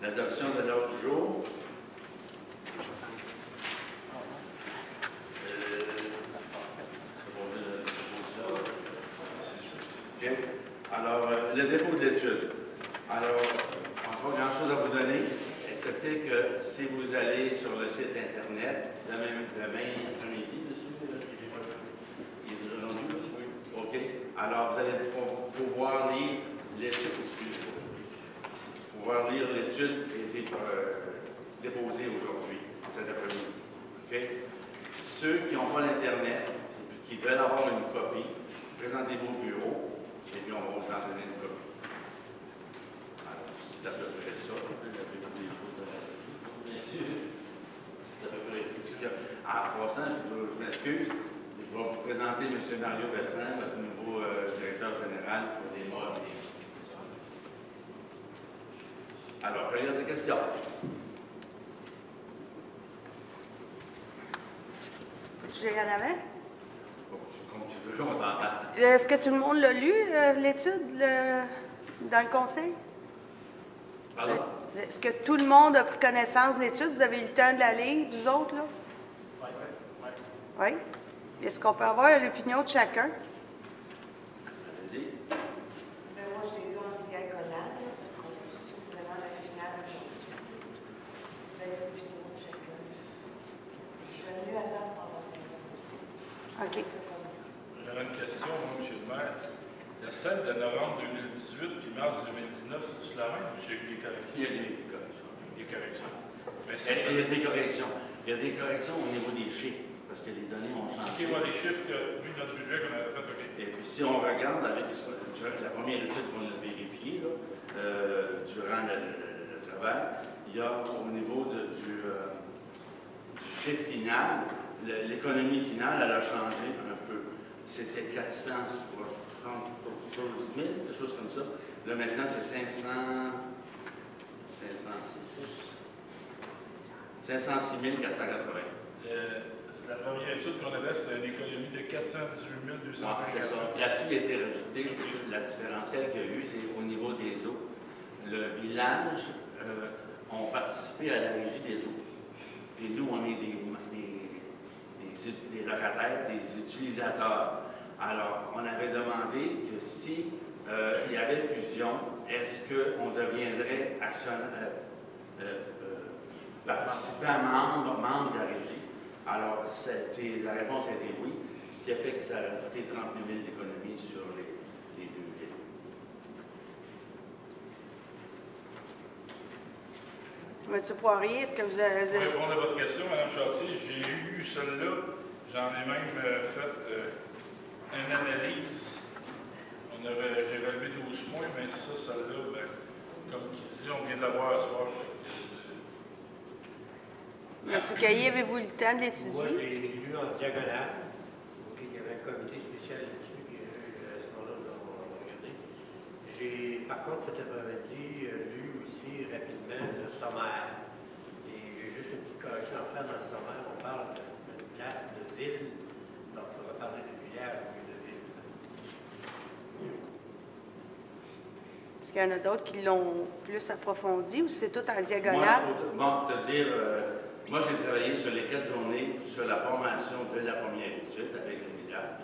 L'adoption de l'ordre du jour. Alors, le dépôt de l'étude. Alors, pas grand-chose à vous donner, excepté que si vous allez sur le site Internet, demain après-midi, monsieur, il est déjà rendu? Oui. OK. Alors, vous allez pouvoir lire l'étude, pouvoir lire l'étude qui a été déposée aujourd'hui, cet après-midi. OK? Ceux qui n'ont pas l'Internet, qui veulent avoir une copie, présentez-vous au bureau, et puis on va vous en donner une copie. Alors, c'est à peu près ça. C'est à peu près tout ce qu'il y a. En passant, je m'excuse, je vais vous présenter M. Mario Bestin, notre nouveau directeur général pour les modes. Alors, période de questions. Tu en avais? Bon, comme tu veux, on t'entend. Est-ce que tout le monde l'a lu, l'étude, dans le conseil? Pardon? Est-ce que tout le monde a pris connaissance de l'étude? Vous avez eu le temps de la lire, vous autres, là? Oui. Oui? Est-ce qu'on peut avoir l'opinion de chacun? Allez-y. Mais moi, je l'ai lu en diagonale, parce qu'on a reçu vraiment la finale aujourd'hui. Je vais l'opinion de chacun. Je vais mieux attendre pendant aussi. OK. J'avais une question, moi, M. le maire. La celle de novembre 2018 et mars 2019, c'est-tu la même ou c'est des corrections? Il y a des corrections. Des corrections. Mais Il y a des corrections. Il y a des corrections au niveau des chiffres, parce que les données ont changé. OK, moi, les chiffres que, vu notre budget qu'on avait fait, OK. Et puis, si on regarde avec la première étude qu'on a vérifiée, là, durant le travail, il y a au niveau du chiffre final, l'économie finale, elle a changé un peu. C'était 430 000, quelque chose comme ça. Là, maintenant, c'est 506 480. La première étude qu'on avait, c'était une économie de 418 250. C'est ça. Là-dessus, il a été rajouté, c'est la différentielle qu'il y a eu, c'est au niveau des eaux. Le village ont participé à la régie des eaux. Et nous, on est des locataires, des utilisateurs. Alors, on avait demandé que si il y avait fusion, est-ce qu'on deviendrait participant membre de la régie? Alors, la réponse a été oui, ce qui a fait que ça a rajouté 39 000 d'économies sur les deux villes. M. Poirier, est-ce que vous avez... Pour répondre à votre question, Mme Chartier, j'ai eu celle-là. J'en ai même fait une analyse. J'ai relevé 12 points, mais celle-là, ben, comme qui dit, on vient de la voir ce soir. M. Caillé, avez-vous le temps de l'étudier? Moi, j'ai lu en diagonale. OK, il y avait un comité spécial là-dessus, puis ce qu'on a regardé. J'ai, par contre, cet après-midi, lu aussi rapidement le sommaire. Et j'ai juste une petite correction à faire dans le sommaire. On parle d'une place de ville. Donc, on va parler de village au lieu de ville. Est-ce qu'il y en a d'autres qui l'ont plus approfondi ou c'est tout en diagonale? Moi, pour te dire, moi, j'ai travaillé sur les 4 journées sur la formation de la première étude avec le village,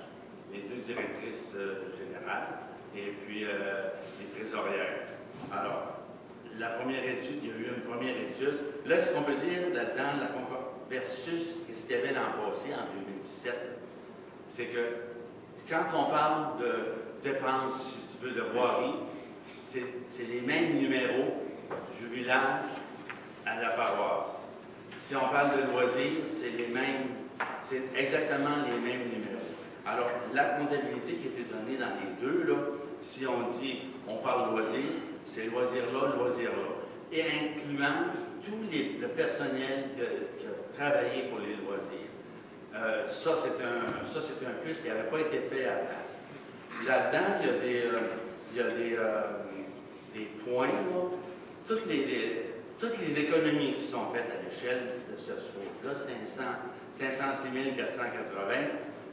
les 2 directrices générales et puis les trésorières. Alors, la première étude, il y a eu une première étude. Là, ce qu'on peut dire là-dedans, versus ce qu'il y avait l'an passé, en 2017, c'est que quand on parle de dépenses, si tu veux, de voirie, c'est les mêmes numéros du village à la paroisse. Si on parle de loisirs, c'est exactement les mêmes numéros. Alors, la comptabilité qui était donnée dans les deux, là, si on dit, on parle loisirs, c'est loisir-là, loisir-là, et incluant tout le personnel qui a travaillé pour les loisirs. Ça, c'est un plus qui n'avait pas été fait avant. Là-dedans, il y a des points, là, toutes les économies qui sont faites à l'échelle de ce SWOT-là, 506 480,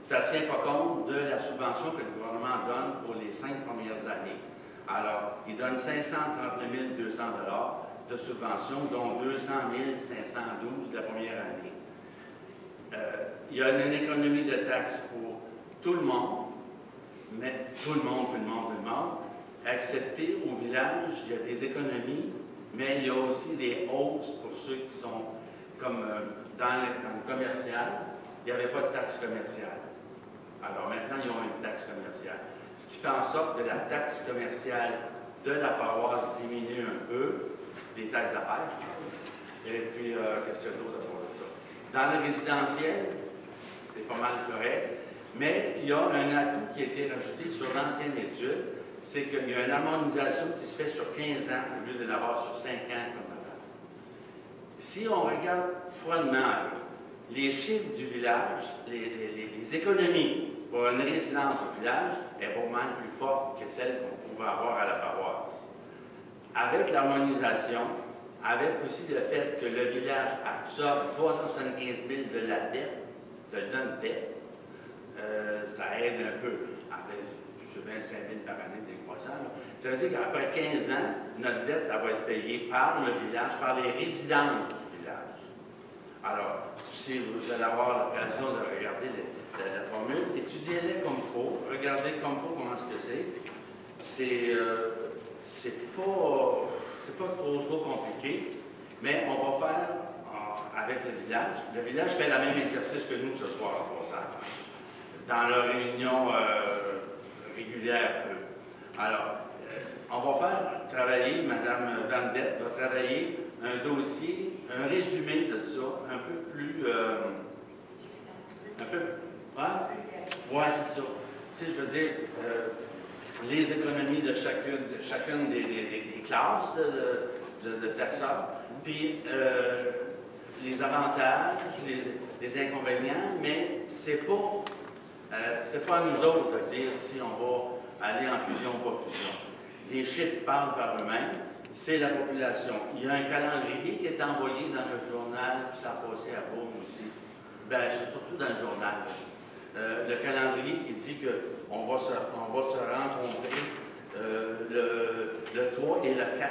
ça ne tient pas compte de la subvention que le gouvernement donne pour les 5 premières années. Alors, il donne 539 200 $, de subventions, dont 200 512 la première année. Il y a une économie de taxes pour tout le monde, mais tout le monde, excepté au village, il y a des économies, mais il y a aussi des hausses pour ceux qui sont comme dans le commercial, il n'y avait pas de taxe commerciale. Alors maintenant, ils ont une taxe commerciale. Ce qui fait en sorte que la taxe commerciale de la paroisse diminue un peu, les taxes d'affaires, je pense. Et puis, qu'est-ce qu'il y a d'autre à part de ça? Dans le résidentiel, c'est pas mal correct, mais il y a un atout qui a été rajouté sur l'ancienne étude, c'est qu'il y a une harmonisation qui se fait sur 15 ans au lieu de l'avoir sur 5 ans comme avant. Si on regarde froidement les chiffres du village, les économies pour une résidence au village est pas mal plus forte que celle qu'on pouvait avoir à la paroisse. Avec l'harmonisation, avec aussi le fait que le village absorbe 375 000 de la dette, de notre dette, ça aide un peu. Après, je 25 000 par année décroissant. Ça veut dire qu'après 15 ans, notre dette elle va être payée par le village, par les résidences du village. Alors, si vous allez avoir l'occasion de regarder la formule, étudiez-les comme il faut, regardez comme il faut comment est-ce que c'est pas trop compliqué, mais on va faire avec le village. Le village fait le même exercice que nous ce soir, pour ça, dans leur réunion régulière. Alors, on va faire travailler, Mme Vandette va travailler un dossier, un résumé de ça, un peu plus... Ouais, c'est ça. Tu sais, je veux dire, les économies de chacune des classes de taxeurs, puis les avantages, les inconvénients, mais c'est pas à nous autres de dire si on va aller en fusion ou pas fusion. Les chiffres parlent par eux-mêmes, c'est la population. Il y a un calendrier qui est envoyé dans le journal, puis ça a passé à Beaune aussi. Bien, c'est surtout dans le journal. Le calendrier qui dit qu'on va se rencontrer le 3 et le 4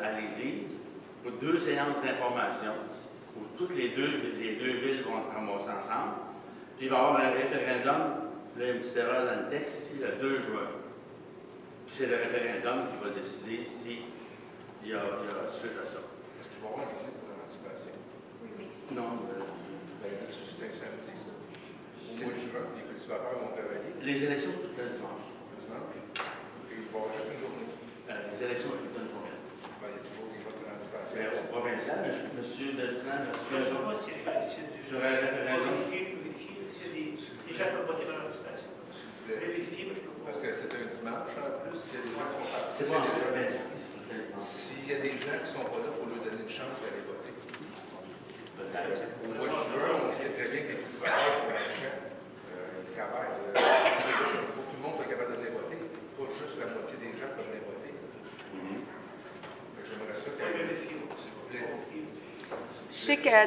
à l'Église pour 2 séances d'information où toutes les deux villes vont être ramassées ensemble. Puis il va y avoir un référendum, là, il y a un petit erreur dans le texte ici, le 2 juin. Puis c'est le référendum qui va décider s'il y a suite à ça. Est-ce qu'il va y avoir une journée pour l'émancipation? Oui. Non, C'est un samedi, ça. Au mois de juin, les cultivateurs vont travailler. les élections, tout le dimanche. Dimanche. Et il va y avoir juste une journée. Les élections, tout le journée. Ben, il y a toujours des votes d'émancipation. Mais au provincial, M. Bertrand, Je ne sais pas s'il y a sur un référendum. vérifier s'il y a des gens qui peuvent voter dans l'anticipation. Vérifier, mais je peux pas. Parce que c'est un dimanche, en plus, il y a des gens qui sont partis. C'est pas en provincial, c'est tout le dimanche. S'il y a des gens qui ne sont pas là, il faut leur donner une chance d'aller voter. Peut-être. Au mois de juin, on sait très bien que les cultivateurs sont dans le champ. Ils travaillent. Il faut que tout le monde soit capable d'aller voter. Pas juste la moitié des gens peuvent aller voter. J'aimerais ça que... Vérifier. S'il vous plaît. Je sais que la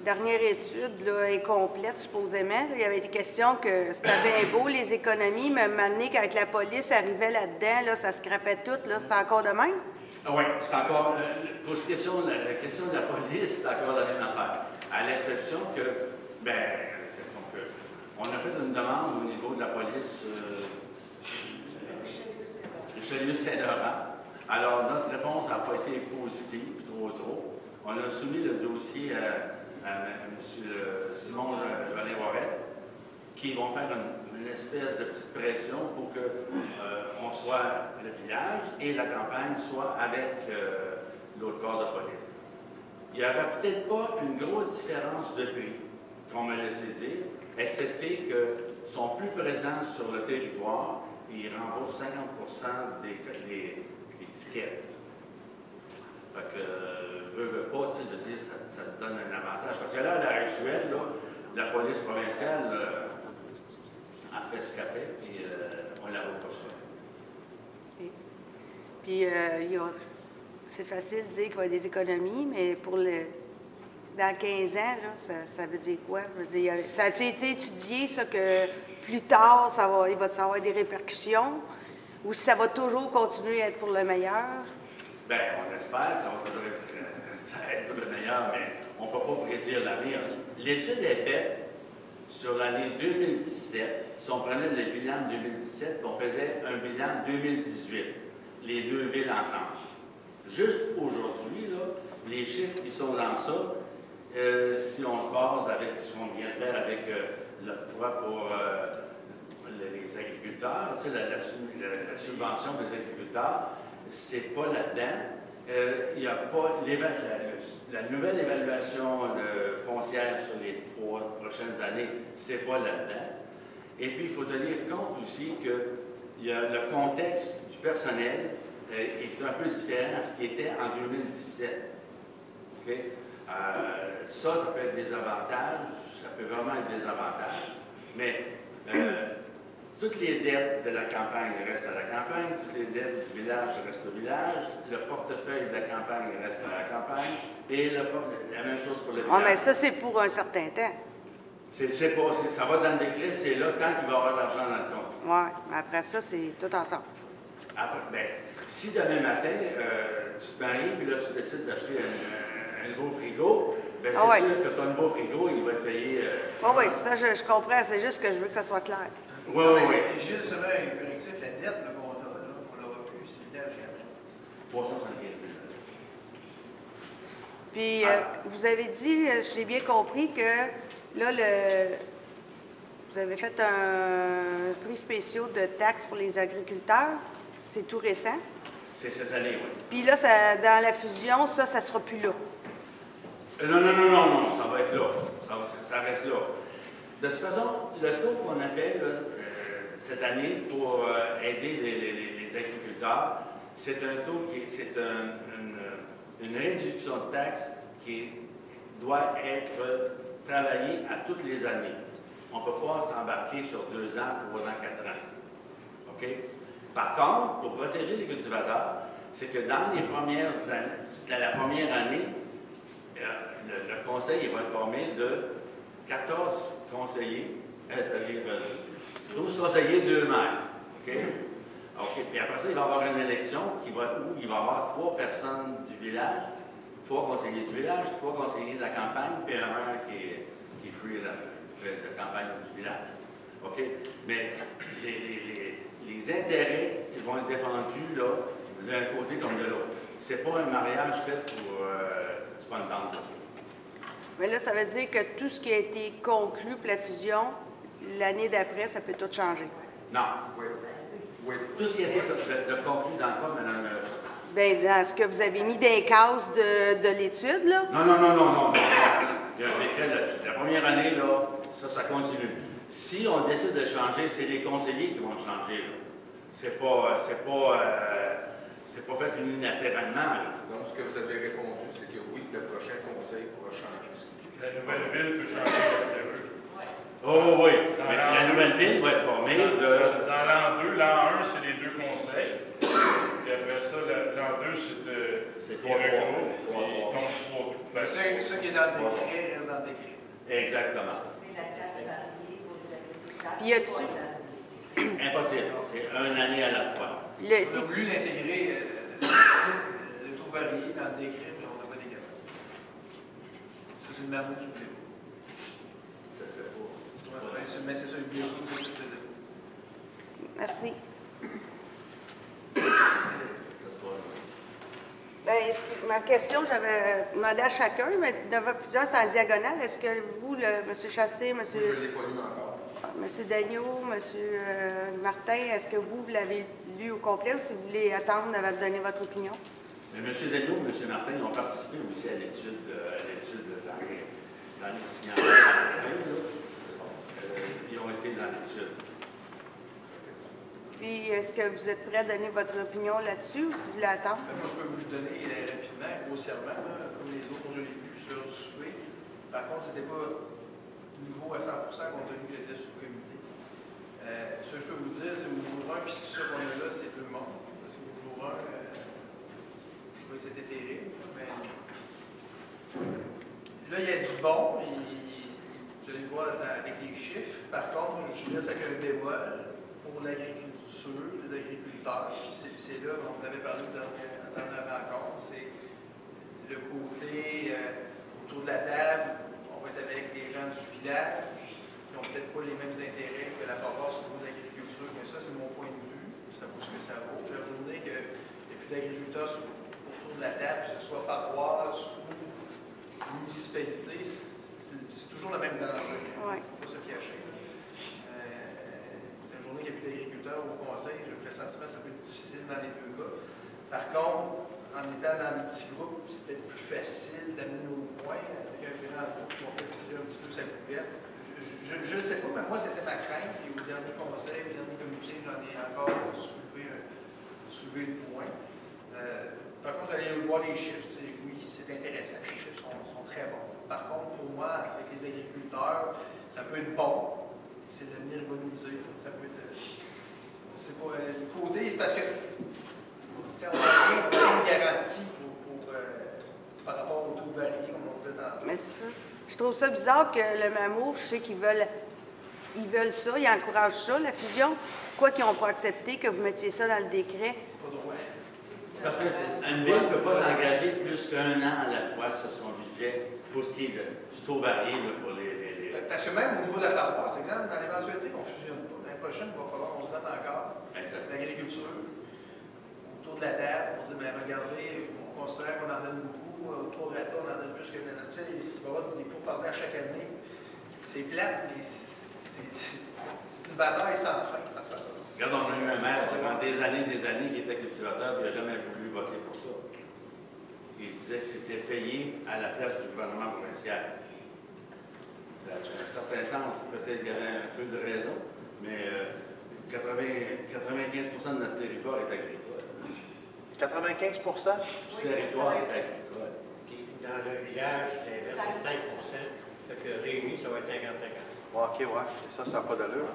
dernière étude là, incomplète, supposément, là, il y avait des questions que c'était bien beau, les économies, mais maintenant, quand la police arrivait là-dedans, là, ça scrapait tout. Là, c'est encore de même? Oui, c'est encore. Pour la question de la police, c'est encore la même affaire. À l'exception que. On a fait une demande au niveau de la police Richelieu-Saint-Laurent. Alors, notre réponse n'a pas été positive, trop. On a soumis le dossier à M. Simon Jolet-Warret, qui vont faire une espèce de petite pression pour qu'on soit le village et la campagne soit avec l'autre corps de police. Il n'y aura peut-être pas une grosse différence de prix, qu'on m'a laissé dire, excepté qu'ils sont plus présents sur le territoire et ils remboursent 50 des tickets. Fait que, veut pas, tu sais, de dire, ça te donne un avantage. Parce que là, à l'heure actuelle, là, la police provinciale a fait ce qu'elle fait, puis on la voit pas ça. Okay. Puis, c'est facile de dire qu'il va y avoir des économies, mais dans 15 ans, là, ça veut dire quoi? Je veux dire, ça a-t-il été étudié, ça, que plus tard, il va y avoir des répercussions? Ou si ça va toujours continuer à être pour le meilleur? Bien, on espère que ça va toujours être le meilleur, mais on ne peut pas prédire l'avenir. L'étude est faite sur l'année 2017. Si on prenait le bilan de 2017, on faisait un bilan 2018, les deux villes ensemble. Juste aujourd'hui, les chiffres qui sont dans ça, si on se base avec ce qu'on vient de faire avec l'octroi pour les agriculteurs, tu sais, la subvention des agriculteurs, c'est pas là-dedans. Il n'y a pas la nouvelle évaluation foncière sur les 3 prochaines années, c'est pas là-dedans. Et puis, il faut tenir compte aussi que le contexte du personnel est un peu différent à ce qui était en 2017. Okay? Ça peut être des avantages, ça peut vraiment être des avantages, mais toutes les dettes de la campagne restent à la campagne, toutes les dettes du village restent au village, le portefeuille de la campagne reste à la campagne, et la même chose pour le village. Oui, mais ça, c'est pour un certain temps. Ça va dans le décret, c'est là tant qu'il va y avoir de l'argent dans le compte. Oui, mais après ça, c'est tout ensemble. Après, bien, si demain matin, tu te maries, puis là, tu décides d'acheter un nouveau frigo, bien, c'est sûr que ton nouveau frigo, il va te payer... Oui, ça, je comprends. C'est juste que je veux que ça soit clair. Oui. Et Gilles, seulement un correctif, la dette qu'on a, on l'aura plus, c'est évident, j'ai 375 000. Puis, vous avez dit, j'ai bien compris que là, vous avez fait un prix spécial de taxes pour les agriculteurs. C'est tout récent. C'est cette année, oui. Puis là, dans la fusion, ça ne sera plus là. Non, ça va être là. Ça reste là. De toute façon, le taux qu'on a fait là, cette année pour aider les agriculteurs, c'est un taux c'est une réduction de taxes qui doit être travaillée à toutes les années. On ne peut pas s'embarquer sur 2 ans, 3 ans, 4 ans. OK? Par contre, pour protéger les cultivateurs, c'est que dans les premières années, dans la première année, le conseil va être formé de 14 conseillers, c'est-à-dire 12 conseillers, 2 maires. OK? OK. Puis après ça, il va y avoir une élection où il va y avoir 3 personnes du village, 3 conseillers du village, 3 conseillers de la campagne, puis un maire qui est free de campagne du village. OK? Mais les intérêts, ils vont être défendus là, d'un côté comme de l'autre. C'est pas un mariage fait pour... c'est pas une bande. Mais là, ça veut dire que tout ce qui a été conclu pour la fusion, l'année d'après, ça peut tout changer. Non. Oui. Tout ce qui a été conclu dans quoi, Mme Bien, dans ce que vous avez mis des cases de l'étude, là? Non. Il y a un décret là-dessus. La première année, là, ça continue. Si on décide de changer, c'est les conseillers qui vont changer, là. C'est pas fait unilatéralement, là. Donc, ce que vous avez répondu, c'est que oui, le prochain conseil pourra changer ce qu'il fait. La nouvelle ville peut changer parce qu'elle veut. Oh oui, mais la nouvelle ville va être formée de... Dans l'an 2, l'an 1, c'est les 2 conseils. Puis après ça, l'an 2, c'est 3 groupes. Et donc 3 groupes. Ben, ça qui est dans le décret reste dans le décret. Exactement. Mais la taxe variée pour les agriculteurs, Puis y a-tu- c'est pas dans- Impossible. C'est une année à la fois. On a voulu l'intégrer, le taux varié dans le décret, mais on n'a pas été capable. Ça, c'est le Marmot qui voulait. Ça se fait pas. Ouais, mais c'est ça, le bureau qui faisait. Merci. Bien, ma question, j'avais demandé à chacun, mais d'avoir plusieurs, c'est en diagonale. Est-ce que vous, M. Chassé, M. Moi, je ne l'ai pas lu encore. M. Dagneau, M. Martin, est-ce que vous l'avez lu au complet ou si vous voulez attendre avant de donner votre opinion? Mais M. Dagneau et M. Martin ont participé aussi à l'étude dans les signatures. Ils ont été dans l'étude. Puis, est-ce que vous êtes prêt à donner votre opinion là-dessus ou si vous voulez attendre? Moi, je peux vous le donner rapidement, grossièrement, comme les autres, je l'ai vu sur du souper. Par contre, ce n'était pas nouveau à 100% compte tenu que j'étais sous le comité. Ce que je peux vous dire, c'est au jour 1, puis c'est ça qu'on a là, c'est tout le monde. Parce qu'au jour 1, je trouvais que c'était terrible, mais là, il y a du bon, vous allez le voir avec les chiffres. Par contre, je laisse avec un bémol pour l'agriculture, les agriculteurs. C'est là, on avait parlé dans la rencontre. le côté autour de la table, on va être avec les gens du village, qui n'ont peut-être pas les mêmes intérêts que la paroisse au niveau de l'agriculture, mais ça, c'est mon point de vue. Ça vaut ce que ça vaut. La journée qu'il n'y a plus d'agriculteurs autour de la table, que ce soit paroisse ou municipalité, c'est toujours le même danger. Oui. Il ne faut pas se cacher. La journée qu'il n'y a plus d'agriculteurs au conseil, j'ai le pressentiment que ça peut être difficile dans les deux cas. Par contre, en étant dans des petits groupes, c'est peut-être plus facile d'amener nos points avec un grand groupe qui va peut-être tirer un petit peu sa couverte. Je ne sais pas, mais moi, c'était ma crainte. Et au dernier conseil, au dernier comité, j'en ai encore soulevé le point. Par contre, vous allez voir les chiffres. Oui, c'est intéressant. Les chiffres sont très bons. Par contre, pour moi, avec les agriculteurs, ça peut être bon. C'est l'avenir va nous le dire. Ça peut être. C'est pas le côté, parce que on n'a rien de garantie par rapport au taux varié, comme on disait tantôt. Mais c'est ça. Je trouve ça bizarre que le Mamour, je sais qu'ils veulent ça, ils encouragent ça, la fusion. Pourquoi qu'ils n'ont pas accepté que vous mettiez ça dans le décret? Pas droit. C'est parce qu'une ville ne peut pas s'engager plus qu'un an à la fois sur son budget pour ce qui est du taux varié là, pour les... Parce que même au niveau de la paroisse, exemple, dans l'éventualité qu'on ne fusionne pas, l'année prochaine, il va falloir qu'on se batte encore. L'agriculture, autour de la table, pour dire, bien, regardez, on considère qu'on en donne beaucoup, 3 rata, on en donne plus que de la nature. Il va y avoir des pourparlers à chaque année. C'est plate, mais c'est une bataille sans fin, cette affaire-là. Regarde, on a eu un maire pendant des années, qui était cultivateur, et il n'a jamais voulu voter pour ça. Il disait que c'était payé à la place du gouvernement provincial. Dans un certain sens, peut-être qu'il y avait un peu de raison, mais 95% de notre territoire est agricole. 95 Du territoire est agricole. Puis dans le village, l'inverse, c'est 5 Fait que réunis, ça va être 50-50. OK, ouais. Et ça n'a pas d'allure.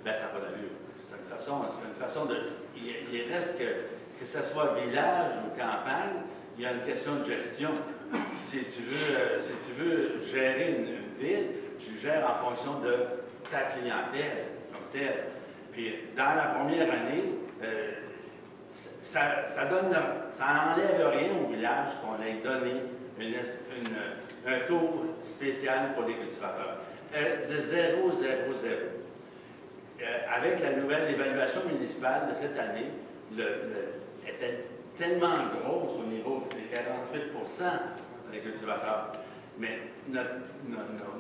Ben, ça n'a pas d'allure. C'est une façon de... Il reste que ce soit village ou campagne, il y a une question de gestion. Si tu veux gérer une ville, tu gères en fonction de ta clientèle comme telle. Puis dans la première année, ça n'enlève rien au village qu'on ait donné un taux spécial pour les cultivateurs. De 0, 0, 0. Avec la nouvelle évaluation municipale de cette année, était tellement grosse au niveau, c'est 48% des cultivateurs. Mais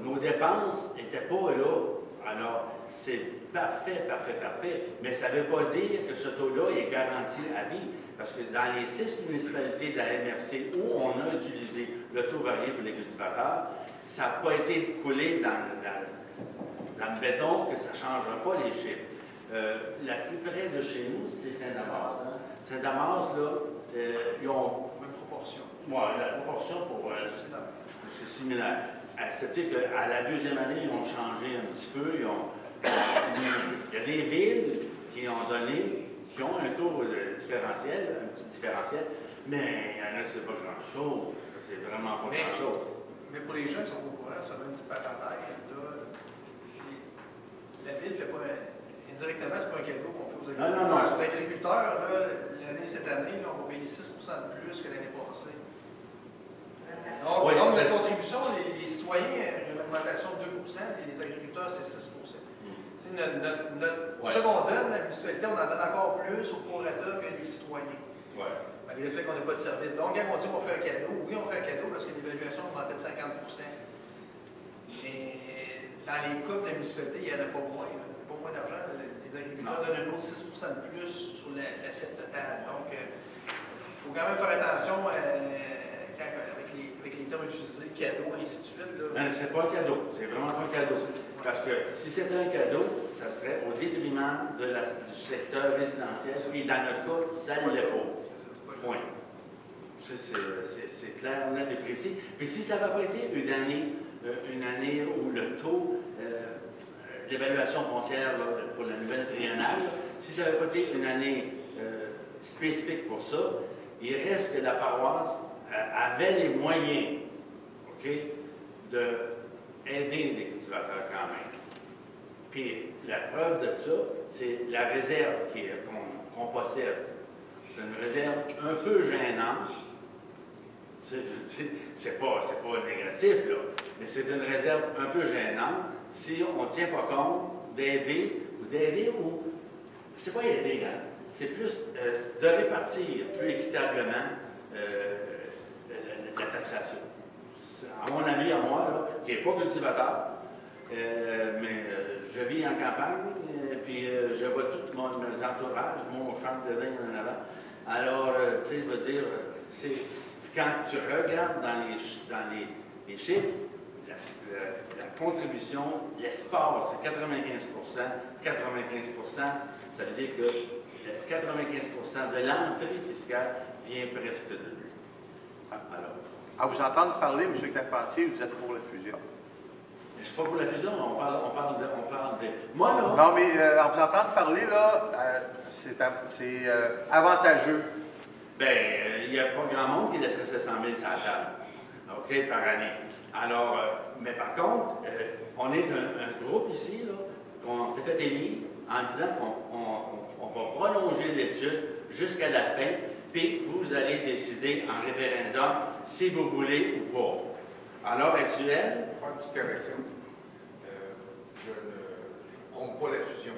nos dépenses n'étaient pas là. Alors, c'est parfait. Mais ça ne veut pas dire que ce taux-là est garanti à vie. Parce que dans les 6 municipalités de la MRC où on a utilisé le taux varié pour les cultivateurs, ça n'a pas été coulé dans le béton que ça ne changera pas les chiffres. La plus près de chez nous, c'est Saint-Damas. Hein? Saint-Damas, là, ils ont... Même proportion. Oui, la proportion pour... c'est similaire. Excepté qu'à la deuxième année, ils ont changé un petit peu, ils ont diminué un peu. Il y a des villes qui ont un taux différentiel, un petit différentiel, mais il y en a qui c'est pas grand-chose. C'est vraiment pas grand-chose. Mais pour les gens qui sont au courant, ça donne une petite parenthèse, là, la ville ne fait pas indirectement, c'est pas un cadeau qu'on fait aux agriculteurs. Non. Les agriculteurs, cette année, là, on va payer 6 de plus que l'année passée. Donc, oui, la contribution, les citoyens, il y a une augmentation de 2 et les agriculteurs, c'est 6 Ce qu'on donne, la municipalité, on en donne encore plus au prorata que les citoyens. Ouais. Malgré le fait qu'on n'a pas de service. Donc, quand on dit qu'on fait un cadeau, oui, on fait un cadeau parce que l'évaluation augmentait de 50 mais dans les cas de la municipalité, il n'y en a pas moins. Pas moins d'argent. Les agriculteurs donnent un autre 6 de plus sur l'assiette totale. Donc, il faut quand même faire attention avec les termes utilisés, cadeau, et ainsi de suite. C'est pas un cadeau. C'est vraiment pas un cadeau. Parce que si c'était un cadeau, ça serait au détriment du secteur résidentiel. Et dans notre cas, ça ne l'est pas. Point. C'est clair, net et précis. Puis si ça n'avait pas été une année où le taux, l'évaluation foncière là, pour la nouvelle triennale, si ça n'avait pas été une année spécifique pour ça, il reste que la paroisse avait les moyens, OK, d'aider les cultivateurs quand même. Puis la preuve de ça, c'est la réserve qu'on possède. C'est une réserve un peu gênante. C'est pas négatif, là, mais c'est une réserve un peu gênante si on ne tient pas compte d'aider, ou c'est pas aider, hein, c'est plus de répartir plus équitablement la taxation. À mon avis, à moi, là, qui n'est pas cultivateur, mais je vis en campagne, puis je vois tous mes entourages, mon champ de vin en avant. Alors, tu sais, je veux dire, quand tu regardes dans les chiffres, la contribution, l'espace, c'est 95 ça veut dire que 95 de l'entrée fiscale vient presque de lui. Alors, À vous entendre parler, M. Carpentier, vous êtes pour la fusion. je ne suis pas pour la fusion, on parle de... Moi, là... Non, mais à vous entendre parler, là, c'est avantageux. Bien, il n'y a pas grand monde qui laisserait 700 000 sur la table, OK, par année. Alors, mais par contre, on est un groupe ici, là, qu'on s'est fait élire en disant qu'on va prolonger l'étude jusqu'à la fin, puis vous allez décider en référendum si vous voulez ou pas. À l'heure actuelle... Pour faire une petite correction, je ne prône pas la fusion.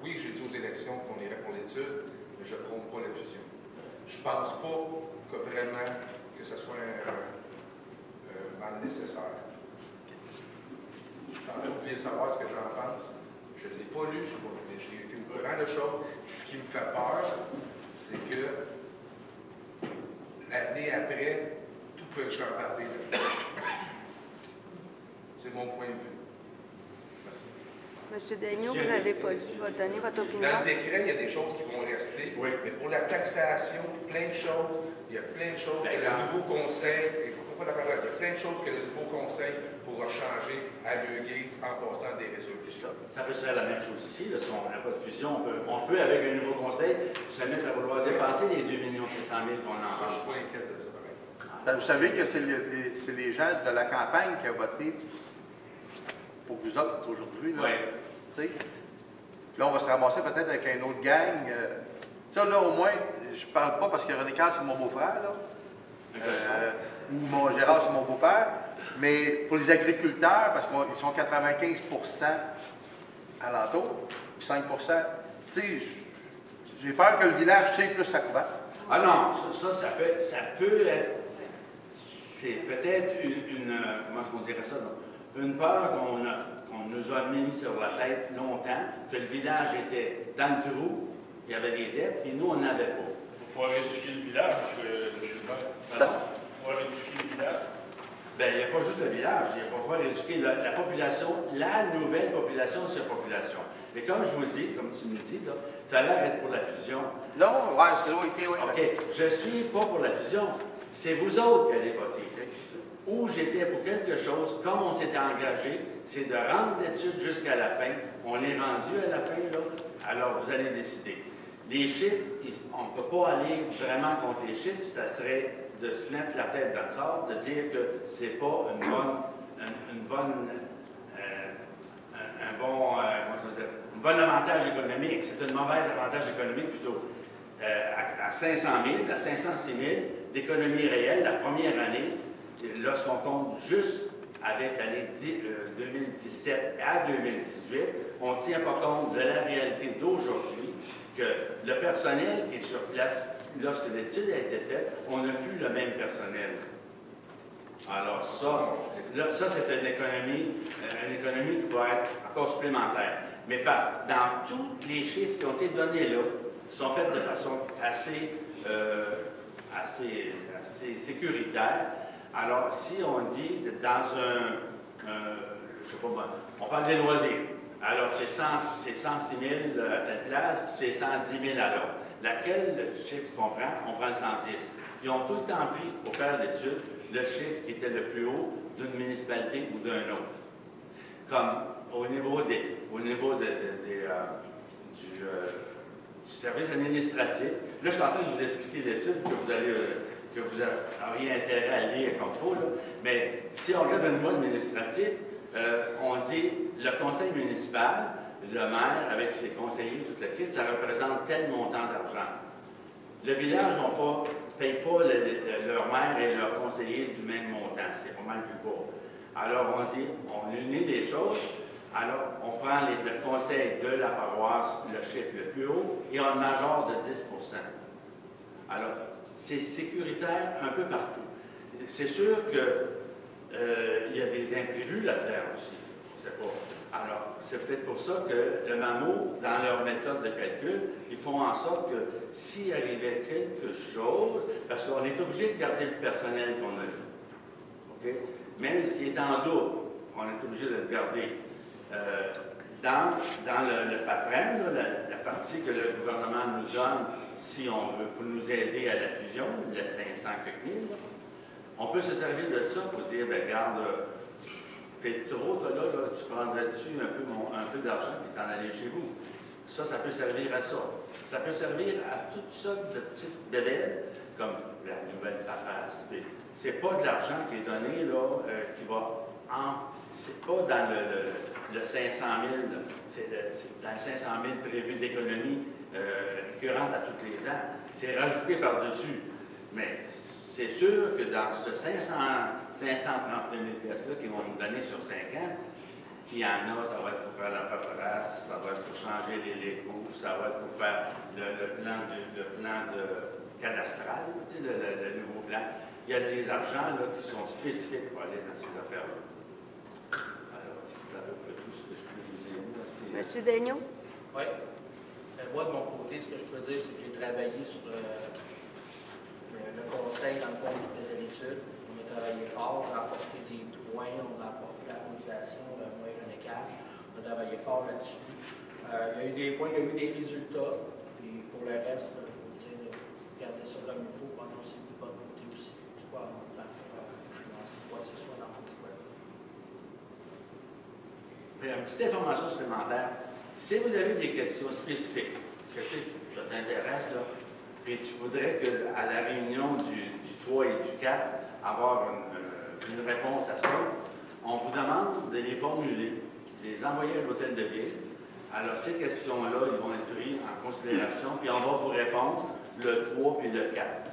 Oui, j'ai dit aux élections qu'on irait pour l'étude, mais je ne prône pas la fusion. Je ne pense pas que vraiment que ce soit un mal nécessaire. Vous vouliez savoir ce que j'en pense. Je ne l'ai pas lu, mais j'ai été au courant de choses. Ce qui me fait peur, c'est que l'année après, tout peut chambarder. C'est mon point de vue. Merci. M. Daigneault, vous n'avez pas donné votre opinion. Dans le décret, il y a des choses qui vont rester. Oui. Mais pour la taxation, plein de choses, il y a plein de choses que le nouveau conseil, pas la parole, il y a plein de choses que le nouveau conseil pourra changer à leur guise en passant des résolutions. Ça peut se faire la même chose ici. Là, si on n'a pas de fusion, on peut, avec un nouveau conseil, se mettre à vouloir dépasser les 2 500 000 qu'on en Ça, je ne suis a. pas inquiète de ça, par exemple. Ben, vous savez que c'est les gens de la campagne qui ont voté pour vous autres aujourd'hui. Oui. Là, on va se ramasser peut-être avec un autre gang. Ça, là, au moins, je parle pas parce que René Carl, c'est mon beau-frère, là. Ou mon Gérard, c'est mon beau-père. Mais pour les agriculteurs, parce qu'ils sont 95 alentour, puis 5 tu sais, j'ai peur que le village tire plus sa couverte. Ah non, ça peut être... C'est peut-être comment est-ce qu'on dirait ça, là? Une peur qu'on nous a mis sur la tête longtemps, que le village était dans le trou, il y avait des dettes, et nous, on n'avait pas. Il faut éduquer le village, M. le maire. Pardon? Il faut éduquer le village. Bien, il n'y a pas juste le village, il faut pouvoir éduquer la population, la nouvelle population de cette population. Mais comme je vous dis, comme tu me dis, tu as l'air d'être pour la fusion. Non, ouais, c'est OK, oui. OK, je ne suis pas pour la fusion. C'est vous autres qui allez voter. Où j'étais pour quelque chose, comme on s'était engagé, c'est de rendre l'étude jusqu'à la fin. On est rendu à la fin, là. Alors, vous allez décider. Les chiffres, on ne peut pas aller vraiment contre les chiffres. Ça serait de se mettre la tête dans le sable, de dire que c'est pas un bon avantage économique. C'est un mauvais avantage économique plutôt. À 500 000, à 506 000 d'économie réelle la première année, lorsqu'on compte juste avec l'année 2017 à 2018, on ne tient pas compte de la réalité d'aujourd'hui, que le personnel qui est sur place, lorsque l'étude a été faite, on n'a plus le même personnel. Alors ça c'est une économie qui va être encore supplémentaire. Mais dans tous les chiffres qui ont été donnés là, sont faits de façon assez sécuritaire. Alors, si on dit dans je sais pas, on parle des loisirs. Alors, c'est 106 000 à telle place, puis c'est 110 000 à l'autre. Laquelle chiffre qu'on prend? On prend le 110. Ils ont tout le temps pris, pour faire l'étude, le chiffre qui était le plus haut d'une municipalité ou d'un autre. Comme au niveau du service administratif. Là, je suis en train de vous expliquer l'étude que vous auriez intérêt à lire comme il faut. Là. Mais si on regarde au niveau administratif, on dit le conseil municipal, le maire avec ses conseillers, toute la kit, ça représente tel montant d'argent. Le village n'a pas payent pas leur maire et leur conseiller du même montant. C'est pas mal plus bas. Alors, on dit, on unit les choses. Alors, on prend le conseil de la paroisse, le chiffre le plus haut, et on majore de 10 %. Alors, c'est sécuritaire un peu partout. C'est sûr qu'il y a des imprévus là-dedans aussi. On ne sait pas. Alors, c'est peut-être pour ça que le MAMO, dans leur méthode de calcul, ils font en sorte que s'il arrivait quelque chose, parce qu'on est obligé de garder le personnel qu'on a eu. OK? Même s'il est en double, on est obligé de le garder. Dans le PAFREM, la partie que le gouvernement nous donne, si on veut, pour nous aider à la fusion, le 500 quelques mille, on peut se servir de ça pour dire, bien, regarde, t'es trop, toi, là, tu prendrais-tu un peu d'argent et t'en aller chez vous. Ça peut servir à ça. Ça peut servir à toutes sortes de petites bébelles, comme la nouvelle paperasse. C'est pas de l'argent qui est donné, là, qui va c'est pas dans le 500 000, c'est dans le 500 000 prévu d'économie récurrente à tous les ans. C'est rajouté par-dessus. Mais c'est sûr que dans ce 530 000 pièces-là qu'ils vont nous donner sur 5 ans, il y en a, ça va être pour faire la paperasse, ça va être pour changer les légaux, ça va être pour faire le plan de cadastral, tu sais, le nouveau plan. Il y a des argents là, qui sont spécifiques pour aller dans ces affaires-là. Alors, c'est à peu près tout ce que je peux vous dire. Monsieur Daigneault? Oui. Moi, de mon côté, ce que je peux dire, c'est que j'ai travaillé sur le conseil dans le cadre des études. On a travaillé fort, on a apporté des points, on a apporté l'harmonisation, moi et René Cal. On a travaillé fort là-dessus. Il y a eu des points, il y a eu des résultats. Et pour le reste, je vous dire de garder ça comme il faut pendant aussi de bonne côté aussi. Je crois en plan pour influencer quoi que ce soit dans mon choix. Une petite information supplémentaire. Si vous avez des questions spécifiques, que ça t'intéresse, là, puis tu voudrais qu'à la réunion du 3 et du 4, avoir une réponse à ça, on vous demande de les formuler, de les envoyer à l'hôtel de ville. Alors, ces questions-là, ils vont être prises en considération, puis on va vous répondre le 3 puis le 4.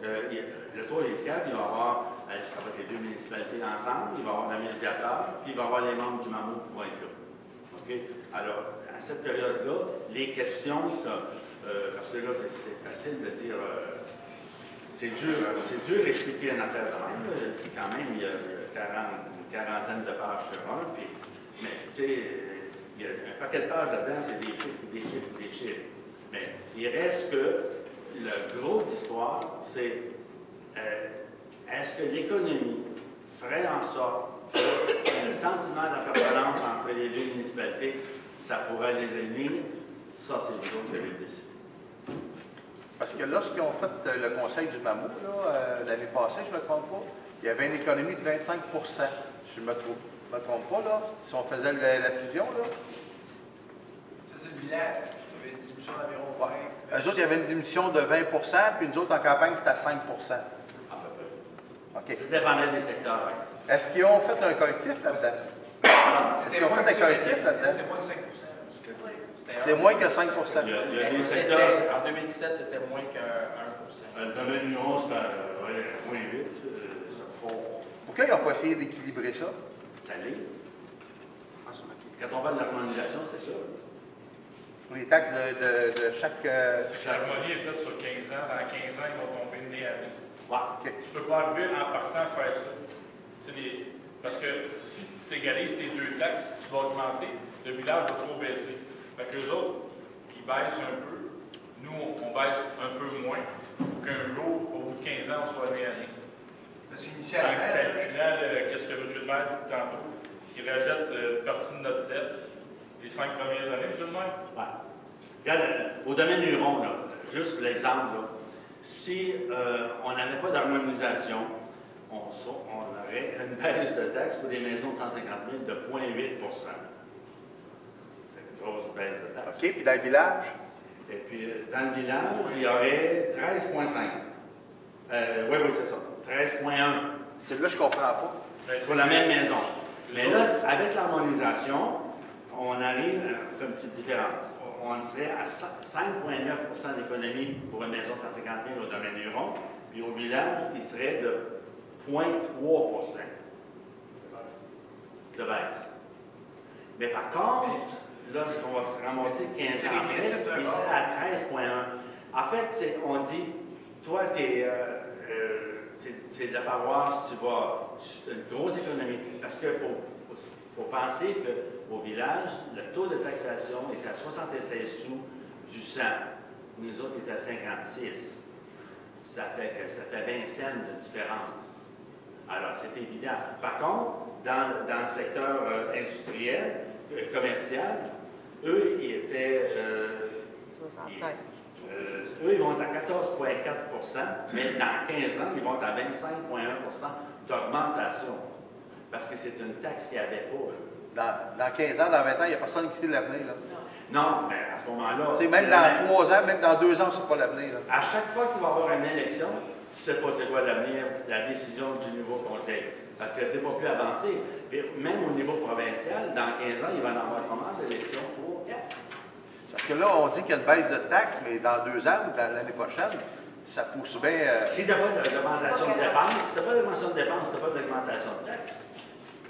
Le 3 et le 4, il va y avoir, ça va être les deux municipalités ensemble, il va y avoir le médiateur, puis il va y avoir les membres du MAMO qui vont être là. OK? Alors, à cette période-là, les questions, parce que là, c'est facile de dire, c'est dur d'expliquer une affaire de même. Quand même, il y a une quarantaine de pages sur un, puis, mais tu sais, il y a un paquet de pages là-dedans, c'est des chiffres, des chiffres, des chiffres. Mais il reste que le gros de l'histoire, c'est est-ce que l'économie ferait en sorte que le sentiment d'appartenance entre les deux municipalités, ça pourrait les éliminer? Ça, c'est vous autres qui avez décidé. Parce que lorsqu'ils ont fait le conseil du MAMO, l'année passée, je ne me trompe pas, il y avait une économie de 25 je ne me trompe pas, là, si on faisait la fusion, là. Ça, c'est le village. Il y avait une diminution d'environ 20. Eux autres, il y avait une diminution de 20 puis nous autres, en campagne, c'était à 5 OK. Ça dépendait des secteurs. Est-ce qu'ils ont fait un collectif là-dedans? Est-ce qu'ils ont fait un collectif là-dedans? C'est moins que 5 C'est moins que 5 Il y a des secteurs. En 2017, c'était moins que 1 Le domaine numéro, c'est moins 8. Pourquoi ils n'ont pas essayé d'équilibrer ça? Ça l'est. Quand on parle de l'harmonisation, c'est ça. Pour les taxes de chaque... L'harmonie est faite sur 15 ans. Dans 15 ans, ils vont tomber de nez à nez. Okay. Tu ne peux pas arriver en partant à faire ça. Parce que si tu égalises tes deux taxes, tu vas augmenter, le village va trop baisser. Fait que les autres, ils baissent un peu. Nous, on baisse un peu moins pour qu'un jour, au bout de 15 ans, on soit nez à nez. Parce En qu'initialement, calculant qu'est-ce que M. le maire dit tantôt, qui rejette une partie de notre dette les 5 premières années, M. le maire. Ouais. Regarde, au domaine Huron, là, juste l'exemple, là, si on n'avait pas d'harmonisation, on aurait une baisse de taxes pour des maisons de 150 000 de 0,8 %. C'est une grosse baisse de taxes. OK, puis dans le village? Et puis, dans le village, il y aurait 13,5. Oui, c'est ça. 13,1. C'est là que je comprends pas. Pour la même maison. Mais là, avec l'harmonisation, on arrive, on fait une petite différence. On serait à 5,9 d'économie pour une maison de 150 000 au domaine Huron Puis au village, il serait de 0,3% de baisse. Mais par contre, lorsqu'on va se ramasser 15 ans après, il serait à 13,1. En fait, on dit, toi, tu es de la paroisse, tu as une grosse économie. Parce qu'il faut penser qu'au village, le taux de taxation est à 76 sous du 100. Nous autres, il est à 56. Ça fait 20 cents de différence. Alors, c'est évident. Par contre, dans le secteur industriel, commercial, eux, ils étaient... 76. Eux, ils vont à 14,4 mais dans 15 ans, ils vont à 25,1 d'augmentation. Parce que c'est une taxe qu'il n'y avait pas. Dans 15 ans, dans 20 ans, il n'y a personne qui sait l'avenir. Non, mais à ce moment-là... Même dans 3 ans, même dans 2 ans, c'est pas l'avenir. À chaque fois qu'il va y avoir une élection, tu ne sais pas c'est quoi l'avenir, la décision du nouveau conseil. Parce que tu n'es pas plus avancé. Puis même au niveau provincial, dans 15 ans, il va y en avoir combien d'élections? 3, 4? Parce que là, on dit qu'il y a une baisse de taxes, mais dans 2 ans ou dans l'année prochaine, ça pousse bien. Si tu n'as pas d'augmentation de dépenses, si tu n'as pas d'augmentation de dépenses, tu n'as pas d'augmentation de taxes.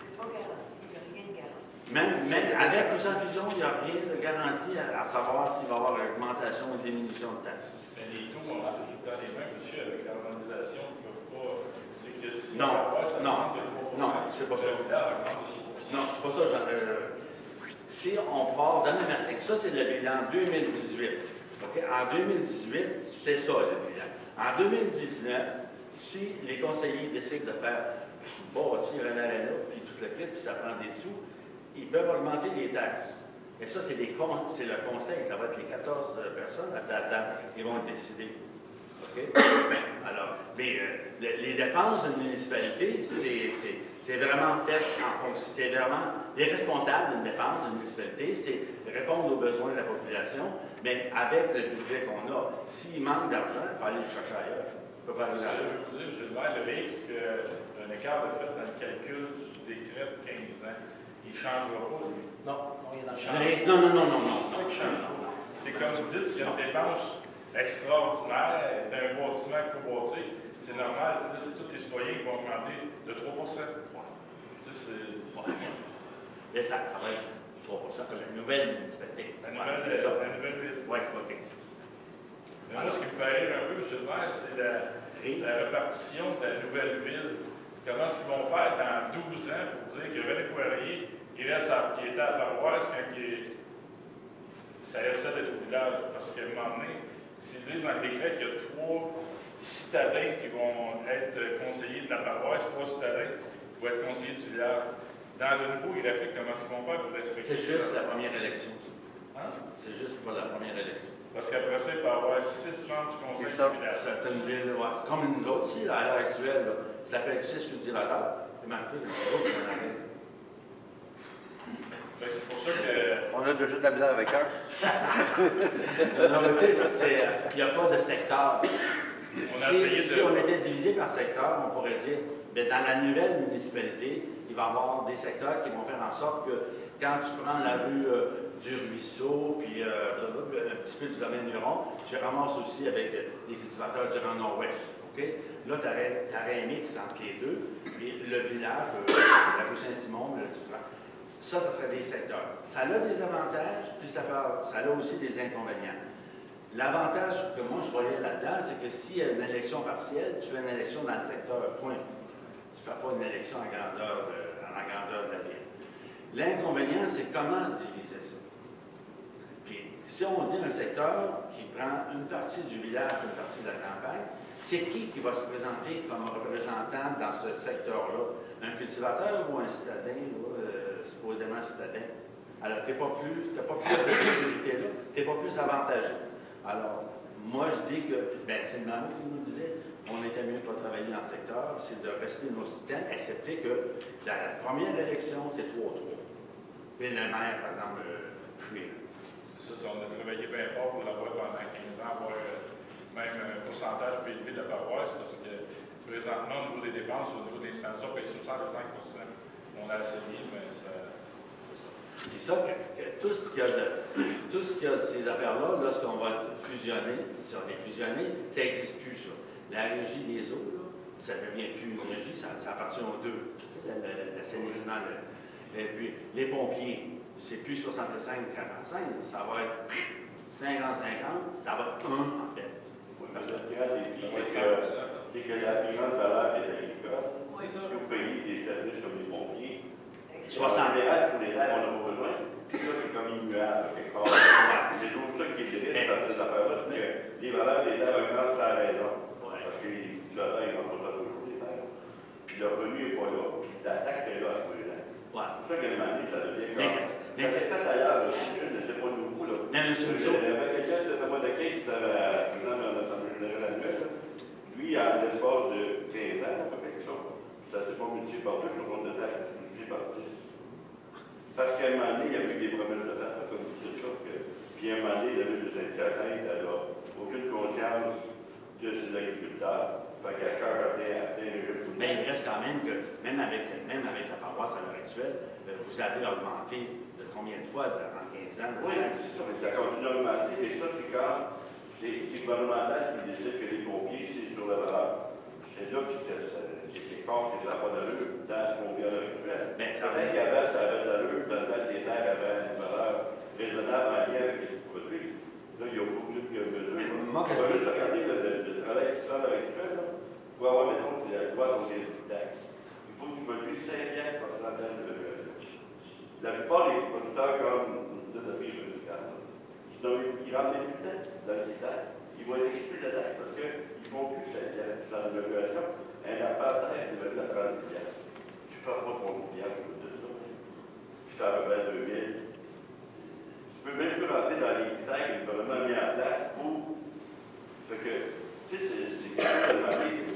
C'est pas garanti, il n'y a rien de garanti. Même avec tous en fusion, il n'y a rien de garanti à savoir s'il va y avoir une augmentation ou une diminution de taxes. Mais les taux, c'est tout le temps les mêmes, monsieur, avec l'harmonisation, ils ne peuvent pas. C'est que si non, c'est pas ça. Non, c'est pas ça. Si on part dans le matin, ça c'est le bilan 2018. Okay? En 2018, c'est ça le bilan. En 2019, si les conseillers décident de faire bâtir un arena, puis tout le kit, puis ça prend des sous, ils peuvent augmenter les taxes. Et ça, c'est le conseil, ça va être les 14 personnes à sa table qui vont décider. Okay? Alors, mais les dépenses d'une municipalité, c'est vraiment fait en fonction. C'est vraiment les responsables d'une dépense d'une municipalité, c'est répondre aux besoins de la population, mais avec le budget qu'on a. S'il manque d'argent, il faut aller le chercher ailleurs. Tu peux pas aller je veux vous dire, M. le maire, le risque d'un écart de fait dans le calcul du décret de 15 ans, il ne changera pas, lui. Non, il est dans le champ. Non. C'est ça qui ne change pas. C'est comme vous dites, s'il y a une dépense extraordinaire d'un bâtiment qu'il faut bâtir, c'est normal. C'est tous les citoyens qui vont augmenter de 3 Et ça va être 3 pour la nouvelle municipalité. La nouvelle ville. Oui, OK. Mais moi, ce qui me fait rire un peu, M. le maire, c'est la répartition de la nouvelle ville. Comment est-ce qu'ils vont faire dans 12 ans pour dire que René Poirier, il était à la paroisse quand ça essaie d'être au village? Parce qu'à un moment donné, s'ils disent dans le décret qu'il y a 3 citadins qui vont être conseillers de la paroisse, 3 citadins qui vont être conseillers du village. Dans le nouveau graphique, comment est-ce qu'ils vont faire pour respecter ça? C'est juste la première élection. Hein? C'est juste pour la première élection. Parce qu'après ça, il peut y avoir 6 membres du conseil du village. C'est une ville, comme nous autres ici, à l'heure actuelle, là, ça peut être 6 cultivateurs. Et maintenant, les autres, on en a. C'est pour ça que... On a déjà de la misère avec eux. Non, mais tu sais, il n'y a pas de secteur. Si on était divisé par secteur, on pourrait dire, bien, dans la nouvelle municipalité, il va y avoir des secteurs qui vont faire en sorte que quand tu prends la rue du Ruisseau, puis un petit peu du domaine Huron, tu ramasses aussi avec des cultivateurs du Grand Nord-Ouest. Okay? Là, tu aurais un mix entre les deux, puis le village, la rue Saint-Simon, ça serait des secteurs. Ça a des avantages, puis ça a aussi des inconvénients. L'avantage que moi je voyais là-dedans, c'est que s'il y a une élection partielle, tu fais une élection dans le secteur, point. Tu ne fais pas une élection en grandeur de la ville. L'inconvénient, c'est comment diviser ça. Puis, si on dit un secteur qui prend une partie du village, une partie de la campagne, c'est qui va se présenter comme représentant dans ce secteur-là? Un cultivateur ou un citadin, ou supposément citadin? Alors, tu n'as pas plus de sécurité là, tu n'es pas plus avantagé. Alors, moi, je dis que, c'est le Maman qui nous disait, on était mieux de ne pas travailler dans le secteur, c'est de rester nos systèmes, excepté que la première élection, c'est 3-3. Puis le maire, par exemple, C'est ça, on a travaillé bien fort pour l'avoir pendant 15 ans, avoir même un pourcentage plus élevé de la paroisse, parce que présentement, au niveau des dépenses, au niveau des censures, on paye 65 %. On a essayé, mais ça... Puis ça, tout ce qu'il y a de ces affaires-là, lorsqu'on va fusionner, si on est fusionné, ça n'existe plus, ça. la régie des eaux, là, ça ne devient plus une régie, ça appartient aux deux. Tu sais, l'assainissement. Et puis, les pompiers, c'est plus 65-45, ça va être 50-50, ça va être 1 en fait. Parce que c'est que la plus grande valeur est agricole. C'est ça. Vous payez des services comme les pompiers. 60. En général, sur les terres, on n'a pas besoin. Puis là, c'est comme immuable, quelque part. C'est toujours ça qui est triste dans ces affaires-là, c'est que les valeurs des terres augmentent sans raison. Parce que les exploitants, ils n'ont pas toujours les terres. Puis le revenu n'est pas là. Puis la taxe est là à tous les ans. C'est pour ça qu'à un moment donné, ça devient comme... Ça s'est fait ailleurs, c'est pas nouveau, là. Il y avait quelqu'un, c'était pas de Caisse, c'était par exemple dans l'Assemblée générale annuelle. Lui, en l'espace de 15 ans, à peu près quelque chose, ça s'est pas multiplié par 2, le nombre de taxes s'est multiplié par 10. Parce qu'à un moment donné, il y a eu des promesses de taxes, comme vous dites, puis à un moment donné, la ville de Saint-Hyacinthe, elle n'a aucune conscience de ses agriculteurs. Fait qu'elle charge à plein régime. Mais il reste quand même que, même avec la paroisse à l'heure actuelle, vous avez augmenté de combien de fois en 15 ans? Oui, c'est ça, mais ça continue à augmenter. Et ça, c'est quand c'est gouvernemental qui décide que les pompiers, c'est sur la valeur. C'est là que c'est fort que ça n'a pas d'allure dans ce qu'on vit à l'heure actuelle. Peut-être qu'avant, ça avait de l'allure, dans le temps que les terres avaient une valeur raisonnable en lien avec ce produit. Là, il y a beaucoup plus de mesures. On va juste regarder le travail qui se fait à l'heure actuelle. Pour avoir, mettons, la loi sur les taxes, il faut que tu produises 5 piastres par centaine de la plupart des producteurs comme de la vie musicale, ils rentrent des taxes dans les taxes, ils vont être exclus de la taxe parce qu'ils ne font plus 5 piastres dans l'évaluation. Un appart terre, ils veulent mettre à 30 piastres. Tu ne fais pas 3 piastres pour tout ça. Tu fais à peu près 2000. Tu peux même plus rentrer dans les critères que le gouvernement a mis en place pour. Fait que, tu sais, c'est tellement bien.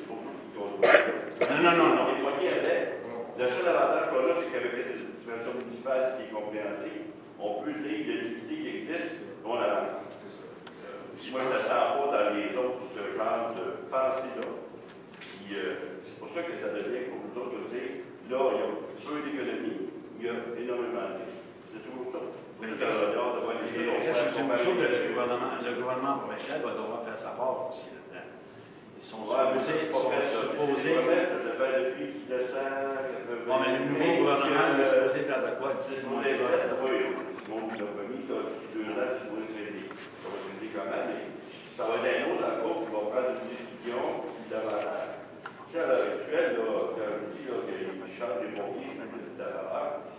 Non. Les poignets avec. Le seul avantage qu'on a, c'est qu'avec les situations municipales qui est compréhensible, on peut dire l'utilité qui existe, on la lance. Moi, je ne sens pas dans les autres genres de pensée-là. Puis, c'est pour ça que ça devient, pour nous autres, dire, là, il y a peu d'économie, il y a énormément de risques. C'est toujours ça. Mais je suis sûr que le gouvernement provincial va devoir faire sa part aussi là-dedans. Ils sont supposés. Mais le nouveau gouvernement est supposé faire de quoi d'ici le mois de juin? Oui, mon compromis, ça va d'ici 2 ans, ça va s'aider. Ça va s'aider quand même, mais ça va être un autre encore qui va prendre une décision davantage. Tu sais, à l'heure actuelle, quand je dis qu'ils changent les pompiers, ça coûte de la valeur.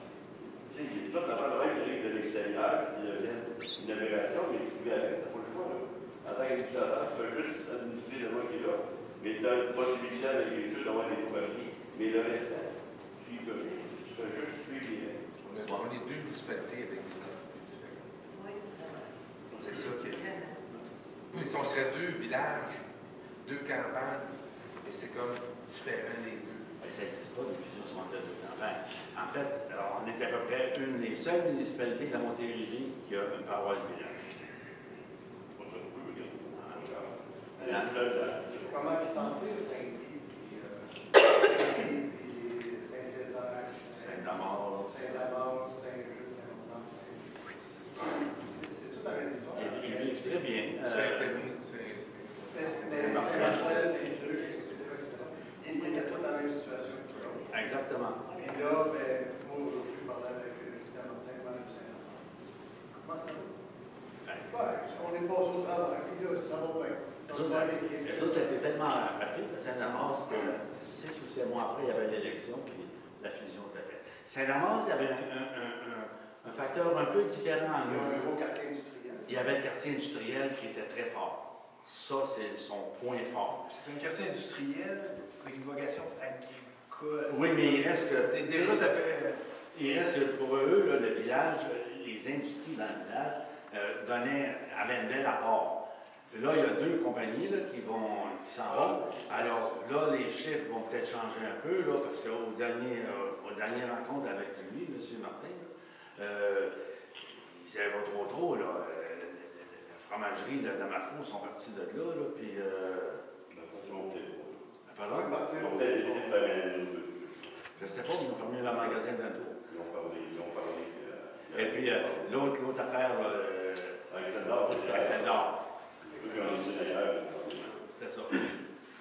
Tu sais, il y a tout d'abord qui arrive de l'extérieur, qui devient une aberration, mais tu vis avec, tu n'as pas le choix. Là. En tant qu'administrateur, tu fais juste administrer le loi qui est là, mais tu as une possibilité à l'agriculture d'avoir des pompiers, mais le restant, tu ne peux rien. Tu fais juste suivre les règles. On est 2 municipalités avec des entités différentes. Oui. C'est ça qui est. Si on serait 2 villages, 2 campagnes, et c'est comme différent les deux. Ça n'existe pas, les fusions sont entre 2 campagnes. En fait, on est à peu près une des seules municipalités de la Montérégie qui a une paroisse village. Comment ils s'en tirent, Saint-Guy, puis Saint-Césaire, Saint-Damas, Saint-Damas, Saint-Jude, Saint-Laurent, c'est toute la même histoire. Ils vivent très bien. Saint-Denis, Saint-Marcel, Saint-Jude, etc. Ils étaient tous dans la même situation que tout le monde. Exactement. Et là, moi, aujourd'hui, je parlais avec Christian Martin, Mme Saint-Laurent. Comment ça va? On est passé au travail, puis là, ça va bien. Ça a été tellement rapide à Saint-Damas que 6 ou 7 mois après, il y avait l'élection, puis la fusion était faite. Saint-Damas, il y avait un facteur un peu différent. Il y a un beau quartier industriel. Il y avait le quartier industriel qui était très fort. Ça, c'est son point fort. C'est un quartier industriel avec une vocation agricole. Oui, mais il reste que... Déjà, ça fait... Il reste que pour eux, là, le village, les industries dans le village avaient un bel apport. Là, il y a 2 compagnies là, qui s'en vont. Alors là, les chiffres vont peut-être changer un peu, là, parce qu'au dernier rencontre avec lui, M. Martin, là, il ne savait pas trop, là. La fromagerie de Mafro sont partis de là, puis... Pardon? Je ne sais pas, ils ont fermé leur magasin bientôt. Ils ont parlé. Et puis, l'autre affaire, avec Saint-Laure. C'est ça.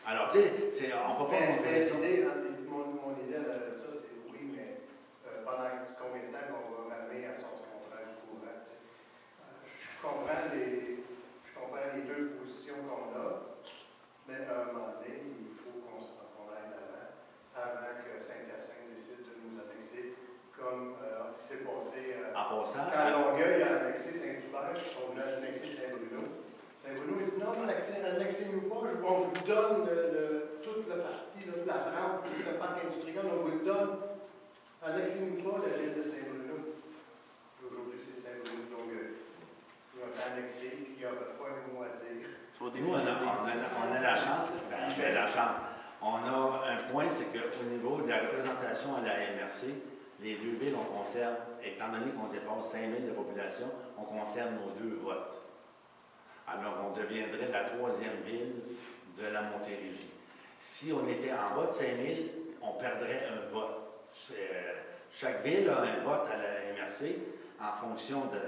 Alors, tu sais, on ne peut pas montrer ça. Mon idée de ça, c'est oui, mais pendant combien de temps on va m'amener à son contraire du courant? Je comprends les deux positions qu'on a, mais à un moment donné, il faut qu'on aille avant que Saint-Hyacinthe décide de nous annexer, comme ce qui s'est passé quand Longueuil a annexé Saint-Hubert, on a annexé Saint-Bruno. Saint-Bruno, il dit non, annexez-nous pas, on vous donne toute la partie de la rampe, tout le parc industriel, on vous le donne. Annexez-nous pas la ville de Saint-Bruno. Aujourd'hui, c'est Saint-Bruno de Longueuil. Ils ont été annexés, puis il n'y a pas un mot à dire. Nous, on a la chance, on a un point, c'est qu'au niveau de la représentation à la MRC, les deux villes, on conserve, étant donné qu'on dépasse 5 000 de population, on conserve nos 2 votes. Alors, on deviendrait la 3e ville de la Montérégie. Si on était en bas de 5 000, on perdrait un vote. Chaque ville a un vote à la MRC en fonction de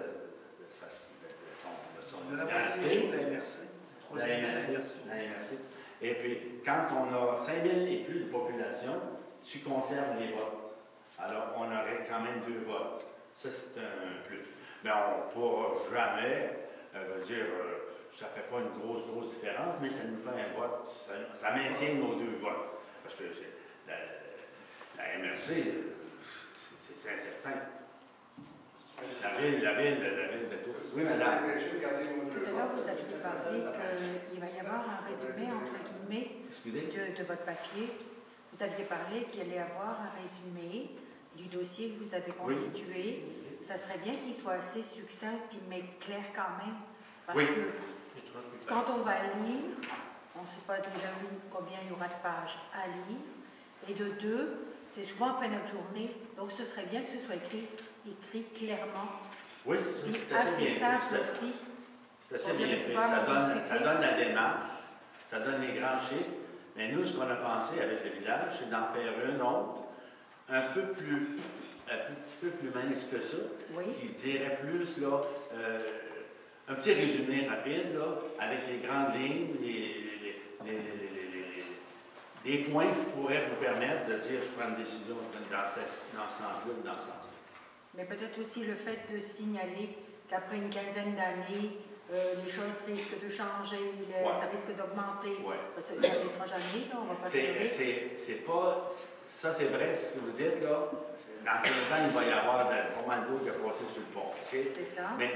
son la MRC. La MRC. Et puis, quand on a 5 000 et plus de population, tu conserves les votes. Alors, on aurait quand même 2 votes. Ça, c'est un plus. Mais on ne pourra jamais dire, ça ne fait pas une grosse différence, mais ça nous fait un vote. Ça maintient nos 2 votes. Parce que la MRC, c'est Saint-Hyacinthe. La ville de tous. Oui, madame. Tout à l'heure, vous aviez parlé qu'il va y avoir un résumé, entre guillemets, de votre papier. Vous aviez parlé qu'il allait y avoir un résumé du dossier que vous avez constitué. Oui. Ça serait bien qu'il soit assez succinct, mais clair quand même. Parce que quand on va lire, on ne sait pas déjà combien il y aura de pages à lire. Et de 2, c'est souvent après notre journée. Donc, ce serait bien que ce soit écrit clairement. Oui, c'est assez simple aussi. C'est assez bien fait. Ça donne la démarche, ça donne les grands chiffres. Mais nous, ce qu'on a pensé avec le village, c'est d'en faire un autre, un petit peu plus mince que ça, qui dirait plus, là, un petit résumé rapide, là, avec les grandes lignes, des points qui pourraient vous permettre de dire, je prends une décision dans ce sens-là ou dans ce sens-là. Mais peut-être aussi le fait de signaler qu'après une quinzaine d'années, les choses risquent de changer, ça risque d'augmenter. Ça ne sera jamais, là, on ne va pas c'est pas... Ça, c'est vrai, ce que vous dites, là. Dans 15 ans, il va y avoir pas mal d'eau qui a passé sur le pont. Okay? C'est ça. Mais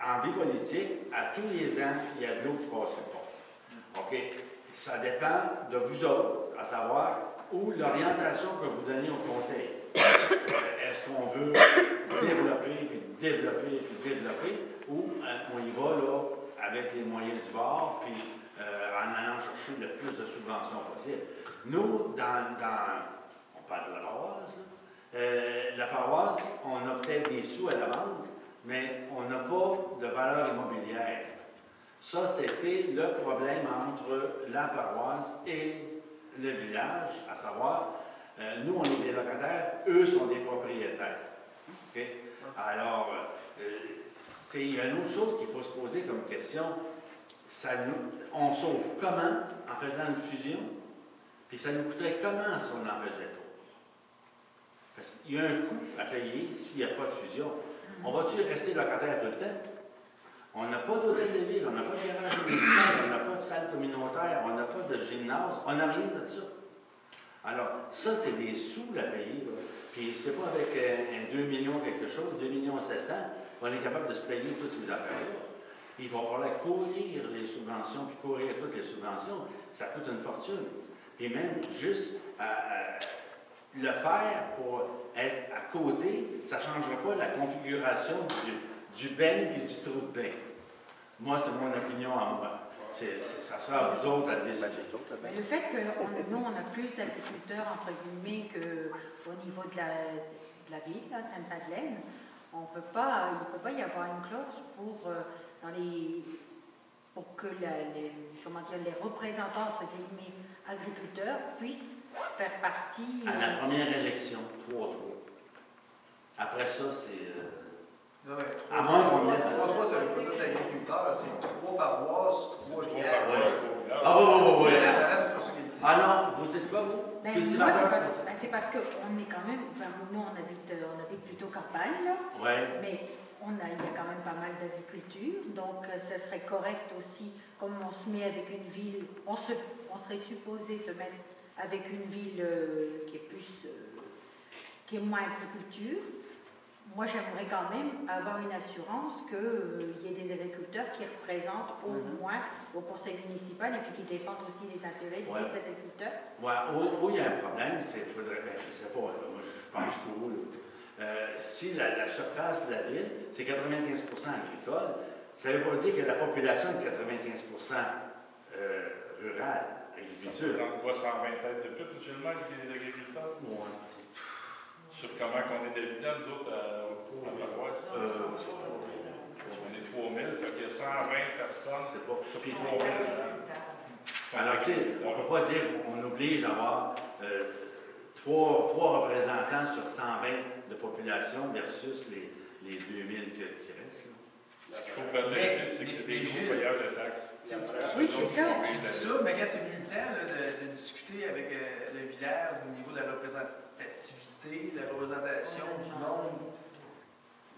en vie politique, à tous les ans, il y a de l'eau qui passe sur le pont. OK? Ça dépend de vous autres, à savoir où l'orientation que vous donnez au conseil. Est-ce qu'on veut développer, ou on y va là, avec les moyens du bord, puis en allant chercher le plus de subventions possible. Nous, on parle de la paroisse, la paroisse, on a peut-être des sous à la banque, mais on n'a pas de valeur immobilière. Ça, c'était le problème entre la paroisse et le village, à savoir, nous, on est des locataires, eux sont des propriétaires. Okay? Alors, il y a une autre chose qu'il faut se poser comme question. On sauve comment en faisant une fusion, puis ça nous coûterait comment si on n'en faisait pas? Parce qu'il y a un coût à payer s'il n'y a pas de fusion. On va-tu rester locataire tout le temps? On n'a pas d'hôtel de ville, on n'a pas de garage municipal, on n'a pas de salle communautaire, on n'a pas de gymnase, on n'a rien de ça. Alors, ça, c'est des sous à payer. Là. Puis, c'est pas avec un 2 millions quelque chose, 2 millions 700, qu'on est capable de se payer toutes ces affaires-là. Il va falloir courir les subventions, puis courir toutes les subventions. Ça coûte une fortune. Et même juste le faire pour être à côté, ça ne changera pas la configuration du bain et du trou de bain. Moi, c'est mon opinion à moi. Ça sera à vous autres à décider. Le fait que nous, on a plus d'agriculteurs, entre guillemets, qu'au niveau de la ville, là, de Sainte-Madeleine, il ne peut pas y avoir une clause pour que les représentants, entre guillemets, agriculteurs puissent faire partie... À la première élection, 3-3. Après ça, c'est... Non, mais 3-3, ça veut pas dire c'est agriculteur, c'est 3 paroisses, 3 bières. Ah, oui. Madame, c'est pour ça Ah non, vous dites quoi, vous? Ben, Cultivateur? moi, c'est parce qu'on est quand même, enfin, nous, on habite plutôt campagne, là. Ouais. Mais il y a quand même pas mal d'agriculture, donc ça serait correct aussi, comme on se met avec une ville, on serait supposé se mettre avec une ville qui est moins agriculture. Moi, j'aimerais quand même avoir une assurance qu'il y ait des agriculteurs qui représentent au moins au conseil municipal et puis qui défendent aussi les intérêts des agriculteurs. Oui, où il y a un problème, c'est qu'il faudrait, je ne sais pas, moi je pense tout haut, si la surface de la ville, c'est 95 agricole, ça ne veut pas dire que la population est 95 rurale, agriculture. Ça fait quoi, 120 têtes de pute, M. le maire, qui est des agriculteurs? Oui. Sur comment on est d'habitants, nous autres, à Paroisse? On est 3000, fait qu'il y a 120 personnes. C'est pas sur 3000. Alors, tu sais, on ne peut pas dire qu'on oblige à avoir trois représentants sur 120 de population versus les 2000 qui restent. Ce qu'il faut protéger, c'est que c'est des gros payeurs de taxes. Oui, c'est ça. Tu dis ça, mais quand c'est venu le temps de discuter avec le village au niveau de la représentativité, de la représentation du nombre.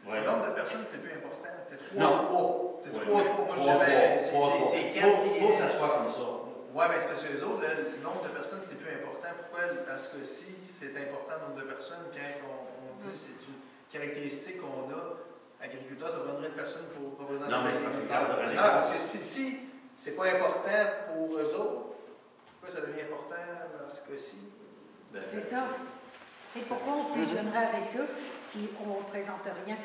Le nombre de personnes, c'était plus important. C'était 3. C'était 3. Moi, je dirais, c'est 4. Il faut que ça soit comme ça. Oui, mais c'est parce que les autres, le nombre de personnes, c'était plus important. Pourquoi, dans ce cas-ci, c'est important le nombre de personnes quand on dit que c'est une caractéristique qu'on a? Agriculteur, ça prendrait de personnes pour représenter les agriculteurs. Non, parce que si c'est pas important pour eux autres, pourquoi ça devient important dans ce cas-ci? C'est ça. Et pourquoi on fusionnerait avec eux si on ne représente rien?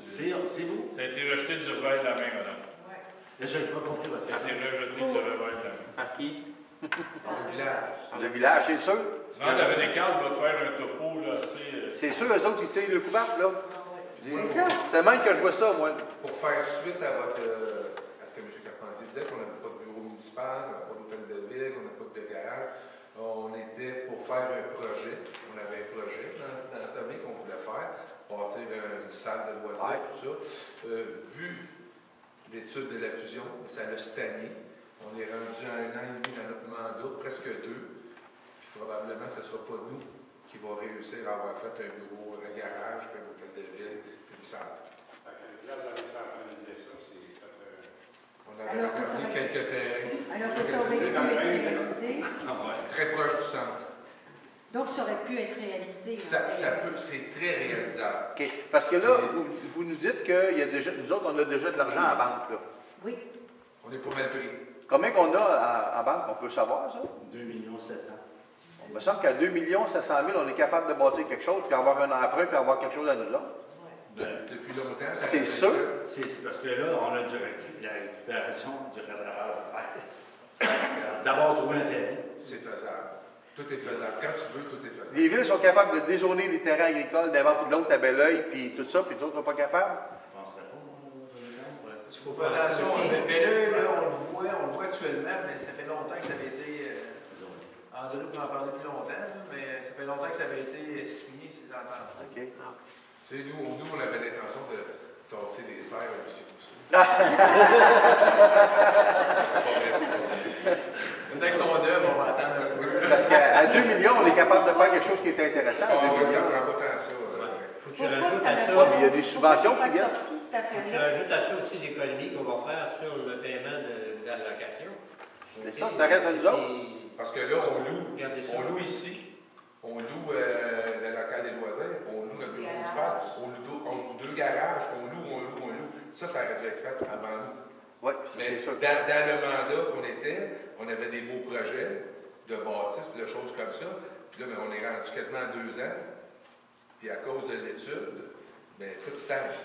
C'est vous? Ça a été rejeté du revers de la main, madame. Mais je n'ai pas compris votre question. Ça a été rejeté du revers de la main. Par qui? Le village. Le village, c'est sûr. Non, il y avait des cadres, je vais te faire un topo, là, c'est sûr, eux autres, ils tirent le coupable, là. C'est ça. C'est même que je vois ça, moi. Pour faire suite à ce que M. Carpentier disait, qu'on n'avait pas de bureau municipal, on n'avait pas d'hôtel de ville, on n'avait pas de garage, on était pour faire un projet. On avait un projet dans l'Atomique qu'on voulait faire, bâtir une salle de loisirs, tout ça. Vu l'étude de la fusion, ça l'a stagné. On est rendu à 1 an et demi dans notre mandat, presque 2. Puis probablement que ce ne sera pas nous qui va réussir à avoir fait un bureau, un garage, puis un hôtel de ville, puis une salle. On avait rempli quelques terrains. Alors que ça aurait pu être réalisé. Très proche du centre. Donc ça aurait pu être réalisé. C'est très réalisable. OK. Parce que là, vous nous dites que nous autres, on a déjà de l'argent à la banque, là. Oui. On est pas mal pris. Combien qu'on a à banque, on peut savoir ça? 2 700 000. Il me semble qu'à 2 700 000, on est capable de bâtir quelque chose, puis avoir un emprunt, puis avoir quelque chose à nous autres. Depuis longtemps, ça c'est sûr. C'est parce que là, on a la récupération du rattrapage à faire. D'abord, trouver un terrain. C'est faisable. Tout est faisable. Quand tu veux, tout est faisable. Les villes sont capables de dézoner les terrains agricoles d'un bord puis de l'autre à bel oeil, puis tout ça, puis les autres ne sont pas capables. Je ne penserais pas, Il faut faire attention. Mais là, on le voit actuellement, mais ça fait longtemps que ça avait été. André peut en parler plus longtemps, mais ça fait longtemps que ça avait été signé, ces ententes. OK. Tu sais, nous, on avait l'intention de tasser les serres à M. Rousseau. Une fois qu'ils sont d'œuvre, on va attendre un peu. Parce qu'à 2 millions, on est capable de faire quelque chose qui est intéressant. Ça ne prend pas tant ça. Faut que tu rajoutes à ça. Il y a des subventions qui viennent. Tu rajoutes à ça aussi l'économie qu'on va faire sur le paiement de l'allocation. Mais ça reste à nous autres. Parce que là, on loue ici, on loue le local des loisirs, on loue le bureau municipal, on loue 2 garages, on loue. Ça aurait dû être fait avant nous. Oui, c'est ça. Dans le mandat qu'on était, on avait des beaux projets de bâtisses, de choses comme ça. Puis là, on est rendu quasiment à 2 ans. Puis à cause de l'étude, tout stagne.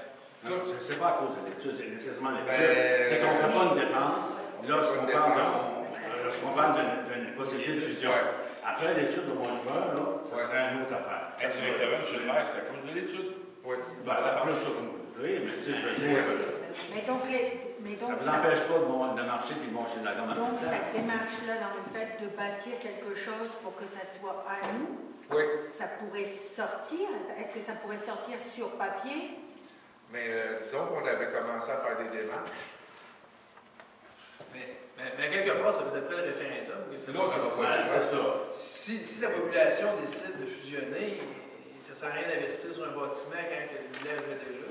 C'est pas à cause de l'étude, c'est nécessairement l'étude. C'est qu'on ne fait pas une dépense. Lorsqu'on parle d'une possibilité de fusion. Après l'étude au mois de juin, ça serait une autre affaire. Directement, M. le maire, c'est à cause de l'étude. Oui. Plus ça comme vous voudrez, mais tu sais, je veux dire. Mais donc, ça ne vous empêche pas de marcher et de manger de la gomme. Donc, cette démarche-là, dans le fait de bâtir quelque chose pour que ça soit à nous, ça pourrait sortir. Est-ce que ça pourrait sortir sur papier? Mais disons qu'on avait commencé à faire des démarches. Mais Mais quelque part, ça va être après le référendum. C'est là, si la population décide de fusionner, ça ne sert à rien d'investir sur un bâtiment quand il lève déjà.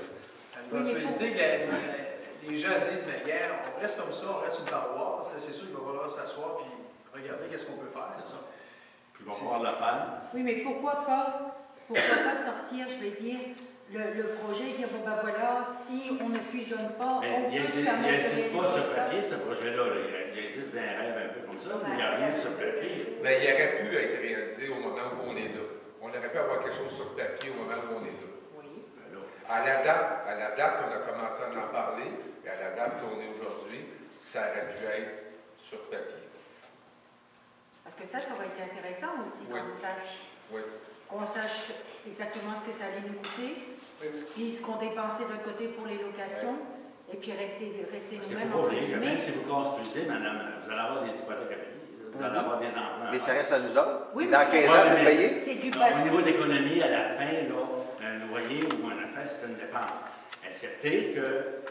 À l'éventualité que les gens disent, mais regarde, on reste comme ça, on reste une paroisse, c'est sûr qu'il va falloir s'asseoir et regarder qu'est-ce qu'on peut faire. C'est ça. Puis il va falloir le faire. Oui, mais pourquoi pas sortir, je vais dire, le projet, dire, bon ben voilà, si on ne fusionne pas, Mais on peut se permettre il de n'existe pas réaliser sur ça. papier, ce projet-là. Il existe dans un rêve un peu comme ça, mais il n'y a rien sur papier. Mais il aurait pu être réalisé au moment où on est là. On aurait pu avoir quelque chose sur papier au moment où on est là. Oui. À la date qu'on a commencé à en parler, et à la date qu'on est aujourd'hui, ça aurait pu être sur papier. Parce que ça aurait été intéressant aussi Oui. qu'on sache exactement ce que ça allait nous coûter, puis ce qu'on dépensait d'un côté pour les locations, et puis rester nous-mêmes en Même si vous construisez, madame, vous allez avoir des hypothèques à payer, vous allez avoir des emprunts. Mais ça reste à nous autres. Oui, Dans 15 ans, c'est payé. C'est du Au niveau de l'économie, à la fin, là, un loyer ou un affaire, c'est une dépense. Excepté que,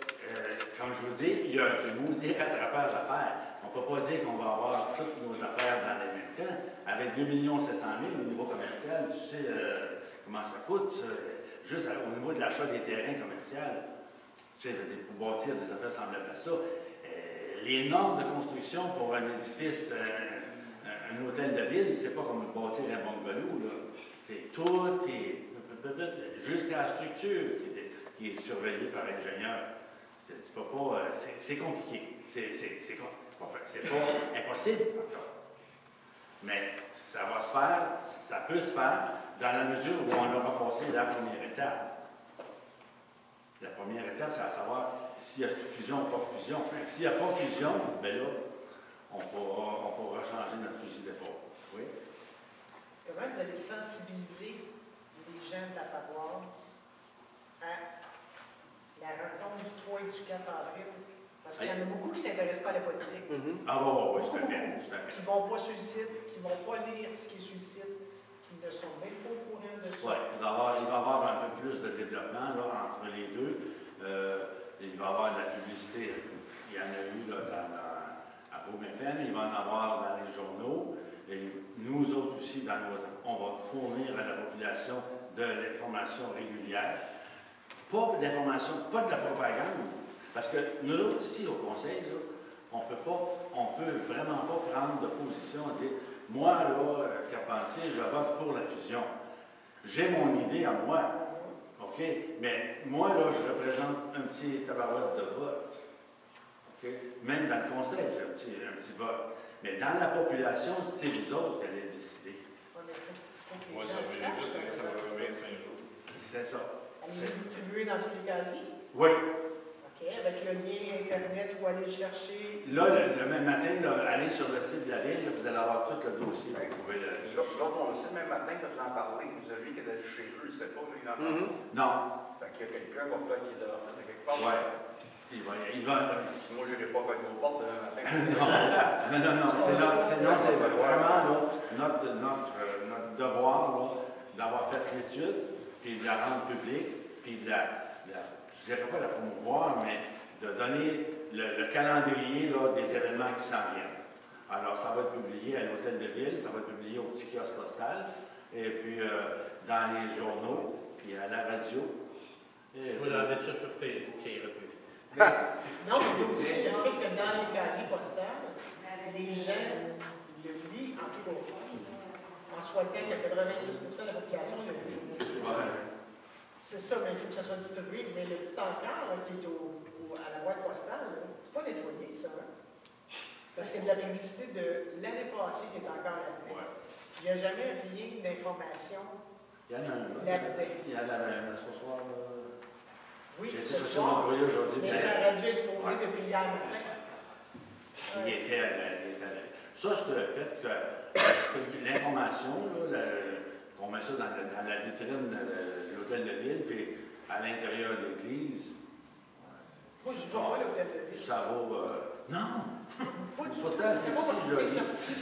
comme je vous dis, il y a du maudit rattrapage à faire. On ne peut pas dire qu'on va avoir toutes nos affaires dans les mêmes temps. Avec 2 700 000 au niveau commercial, tu sais comment ça coûte, juste au niveau de l'achat des terrains commerciaux. Tu sais, pour bâtir des affaires semblables à ça. Les normes de construction pour un édifice, un hôtel de ville, c'est pas comme bâtir un bungalow, là. C'est tout, jusqu'à la structure qui est surveillée par l'ingénieur. C'est compliqué. C'est pas impossible encore. Mais ça va se faire, ça peut se faire dans la mesure où on aura passé la première étape. La première étape, c'est à savoir s'il y a fusion ou pas fusion. S'il n'y a pas fusion, bien là, on pourra changer notre fusil d'épaule. Oui? Comment vous avez sensibilisé les gens de la paroisse à la rencontre du 3 et du 4 avril? Parce qu'il y en a beaucoup qui ne s'intéressent pas à la politique. Ah oui, tout à fait. Qui ne vont pas sur le site, qui ne vont pas lire ce qui est sur le site, qui ne sont même pas au courant de ça. Oui, il va y avoir un peu plus de développement là, entre les deux. Il va y avoir de la publicité. Il y en a eu là, à Boom FM, il va en avoir dans les journaux. Et nous autres aussi, on va fournir à la population de l'information régulière. Pas de l'information, pas de la propagande. Parce que nous autres, ici, au Conseil, là, on peut vraiment pas prendre de position et dire, moi, là, Carpentier, je vote pour la fusion. J'ai mon idée à moi, OK? Mais moi, là, je représente un petit tabarouette de vote. OK? Même dans le Conseil, j'ai un petit vote. Mais dans la population, c'est vous autres qui allez décider. Moi, ça va durer 25 jours. C'est ça. Allez-vous distribuer dans tous les casiers? Oui. OK, avec le lien Internet où aller le chercher. Là, le même matin, là, allez sur le site de la ville, là, vous allez avoir tout le dossier. Vous pouvez le chercher. Donc, on le sait, le même matin, quand vous en parlez, celui qui était chez eux, il ne sait pas, il en parle. Non. Fait qu'il y a quelqu'un qui va qui l'a fait quelque part. Oui. Il va. Moi, je n'ai pas connu aux portes demain matin. Non. C'est vraiment là, notre devoir là, d'avoir fait l'étude, puis de la rendre publique, puis de je ne dirais pas la promouvoir, mais de donner le calendrier là, des événements qui s'en viennent. Alors, ça va être publié à l'Hôtel de Ville, ça va être publié au petit kiosque postal, et puis dans les journaux, puis à la radio. Je vais la mettre ça sur Facebook, ça ira plus. Non, mais aussi le fait que dans les casiers postales, les gens le lisent en tout cas. En souhaitant que 90% de la population le lise. C'est ça, mais il faut que ça soit distribué. Mais le petit encart là, qui est à la boîte postale, c'est pas nettoyé, ça. Hein? Parce qu'il y a de la publicité de l'année passée qui est encore là-dedans. Il n'y a jamais rien d'information là-dedans. Il y en a ce soir. Oui, j'ai ce été soir, employé aujourd'hui. mais ça aurait dû être posé depuis hier matin. Il était ça, je te fait que l'information, qu'on met ça dans la vitrine de l'hôtel de ville, puis à l'intérieur de l'église. Moi, je ne vois pas l'hôtel de ville. Ça vaut. Non! Pas du tout. Pourtant, C'est pas mon petit sorti.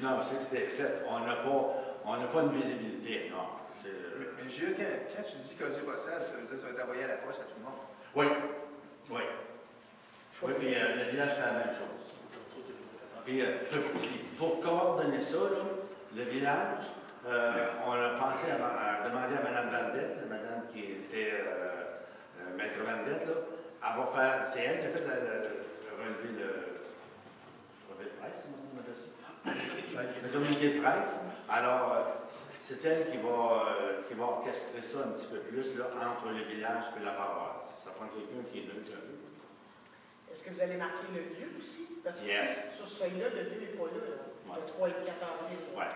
Non, c'est que c'était fait. On n'a pas une visibilité, non. Mais Gilles, quand tu dis casier postal, ça veut dire que ça va être envoyé à la poste à tout le monde. Oui. Il Oui, puis le village fait la même chose. Puis pour coordonner ça, là, le village, on a pensé à demander à Mme Vandette, la madame qui était maître Vandette, là, elle va faire, c'est elle qui a fait relever le presse, on appelle ça? Le communiqué de presse. Alors, c'est elle qui va orchestrer ça un petit peu plus là, entre le village et la paroisse. Ça prend quelqu'un qui est neutre un peu. Est-ce que vous allez marquer le lieu aussi? Parce que sur ce feuille-là, le lieu n'est pas là, le 3 et le 4 avril. Oui.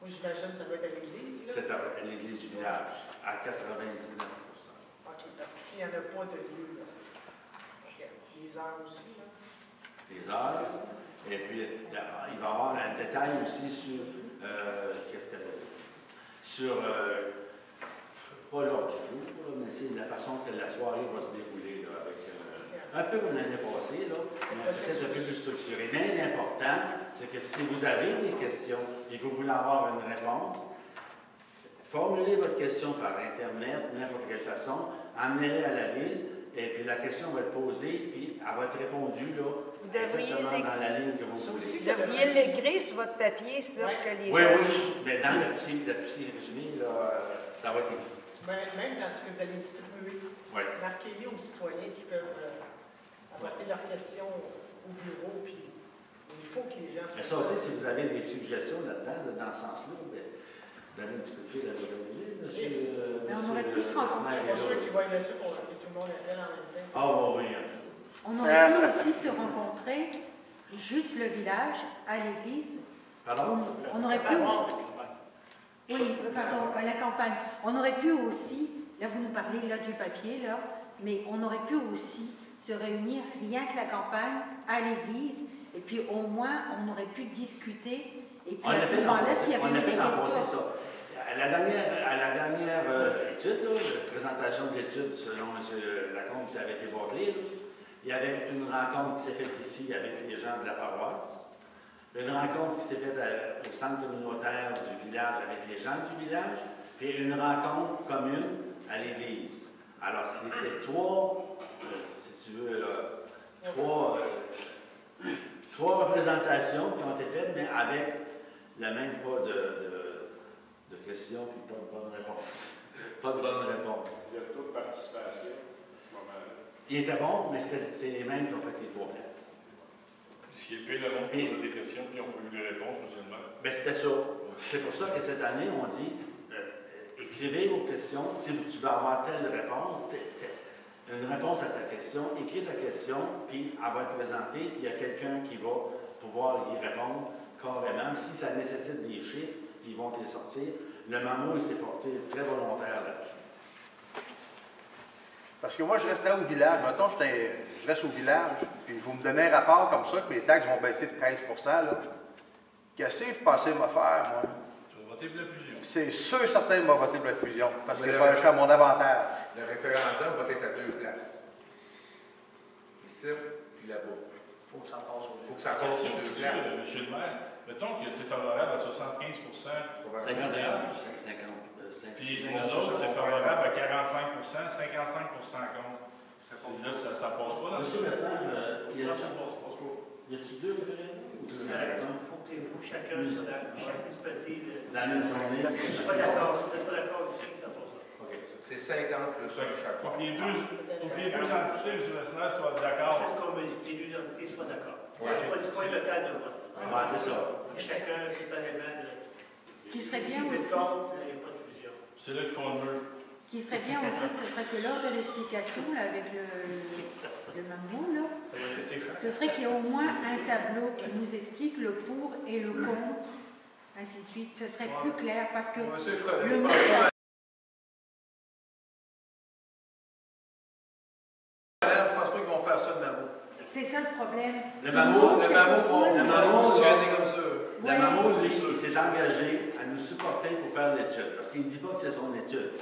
Moi, j'imagine que ça doit être à l'église. C'est à l'église du village, à 99%. OK, parce qu'ici, il n'y en a pas de lieu. Là. Les heures aussi, là. Les heures. Et puis, il va y avoir un détail aussi sur, pas l'ordre du jour, mais c'est la façon que la soirée va se dérouler, là, avec un peu comme l'année passée, là, mais peut-être un peu plus structuré. Mais l'important, c'est que si vous avez des questions et que vous voulez avoir une réponse, formulez votre question par Internet, n'importe quelle façon, amenez-la à la ville, et puis la question va être posée, puis elle va être répondue là, exactement dans la ligne que vous voulez. Vous devriez l'écrire sur votre papier, ça, que les gens... Oui, mais dans le petit résumé, là, ça va être écrit. Même dans ce que vous allez distribuer, marquez-les aux citoyens qui peuvent apporter leurs questions au bureau, puis il faut que les gens soient... Mais ça aussi, si vous avez des suggestions là-dedans, dans ce sens-là, donnez un petit coup de fil à votre monsieur. On aurait pu se rencontrer. Je suis pas sûr qu'il va y laisser pour que tout le monde appelle en même temps. Ah oui. On aurait pu aussi se rencontrer, juste le village, à l'église. Pardon? On aurait pu aussi... Oui, pardon, la campagne. On aurait pu aussi, là vous nous parlez là, du papier, là, mais on aurait pu aussi se réunir rien que la campagne à l'église, et puis au moins on aurait pu discuter, et puis à ce moment-là, s'il y avait des questions. À la dernière étude, là, la présentation de l'étude selon M. Lacombe qui avait été bâclée, il y avait une rencontre qui s'est faite ici avec les gens de la paroisse, une rencontre qui s'est faite au centre communautaire du village avec les gens du village, puis une rencontre commune à l'église. Alors, c'était si tu veux, trois représentations qui ont été faites, mais avec le même pas de questions puis pas de bonnes réponses. Pas de bonnes réponses. Il y a toute participation à ce moment-là. Il était bon, mais c'est les mêmes qui ont fait les trois places. Ce qui est pire, le monde pose des questions, puis on peut eu les réponses, musulmans. Bien, c'était ça. C'est pour ça que cette année, on dit écrivez vos questions. Si tu veux avoir telle réponse, une réponse à ta question, écris ta question, puis elle va être présentée, puis il y a quelqu'un qui va pouvoir y répondre carrément. Si ça nécessite des chiffres, ils vont te les sortir. Le MAMO, il s'est porté très volontaire là-dessus. Parce que moi, je resterais au village. Mettons, je reste au village, puis vous me donnez un rapport comme ça, que mes taxes vont baisser de 13 là. Qu'est-ce que vous pensez me faire, moi? Tu vas voter pour la fusion. C'est sûr et certain que je vais voter pour la fusion, parce que je vais à mon avantage. Le référendum va être à 2 places. Ici, puis là-bas. Il faut que ça passe au faut que ça passe aux 2 places. Monsieur le maire, mettons que c'est favorable à 75 51 puis nous autres, c'est favorable à 45 55 contre. Là, ça passe pas dans ce Monsieur Lester, y a-t-il deux référendums? Il faut que vous, chacun se pète la même journée. Je ne suis pas d'accord. Si vous n'êtes pas d'accord ici, ça passe pas. C'est 50 plus 1 chaque fois. Faut que les deux entités, M. Lester, soient d'accord. C'est ce qu'on veut dire, que les deux entités soient d'accord. C'est pas le total de vote. Oui, c'est ça. C'est chacun séparément. Ce qui serait bien si aussi. C'est là qu'il faut le mur. Ce qui serait bien aussi, ce serait que lors de l'explication, avec le MAMO, là, ce serait qu'il y ait au moins un tableau qui nous explique le pour et le contre, ainsi de suite. Ce serait plus clair parce que Je pense pas qu'ils vont faire ça de MAMO. c'est ça le problème. Le MAMO va fonctionner comme ça. Le MAMO, lui, il s'est engagé à nous supporter pour faire l'étude, parce qu'il ne dit pas que c'est son étude.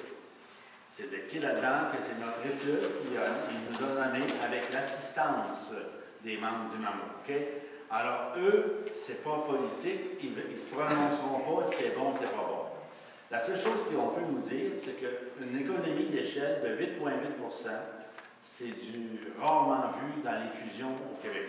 C'est écrit là-dedans que c'est notre étude qu'il nous a donnée avec l'assistance des membres du MAMO. Okay? Alors, eux, c'est pas politique, ils ne se prononceront pas si c'est bon, c'est pas bon. La seule chose qu'on peut nous dire, c'est qu'une économie d'échelle de 8,8 %, c'est du rarement vu dans les fusions au Québec.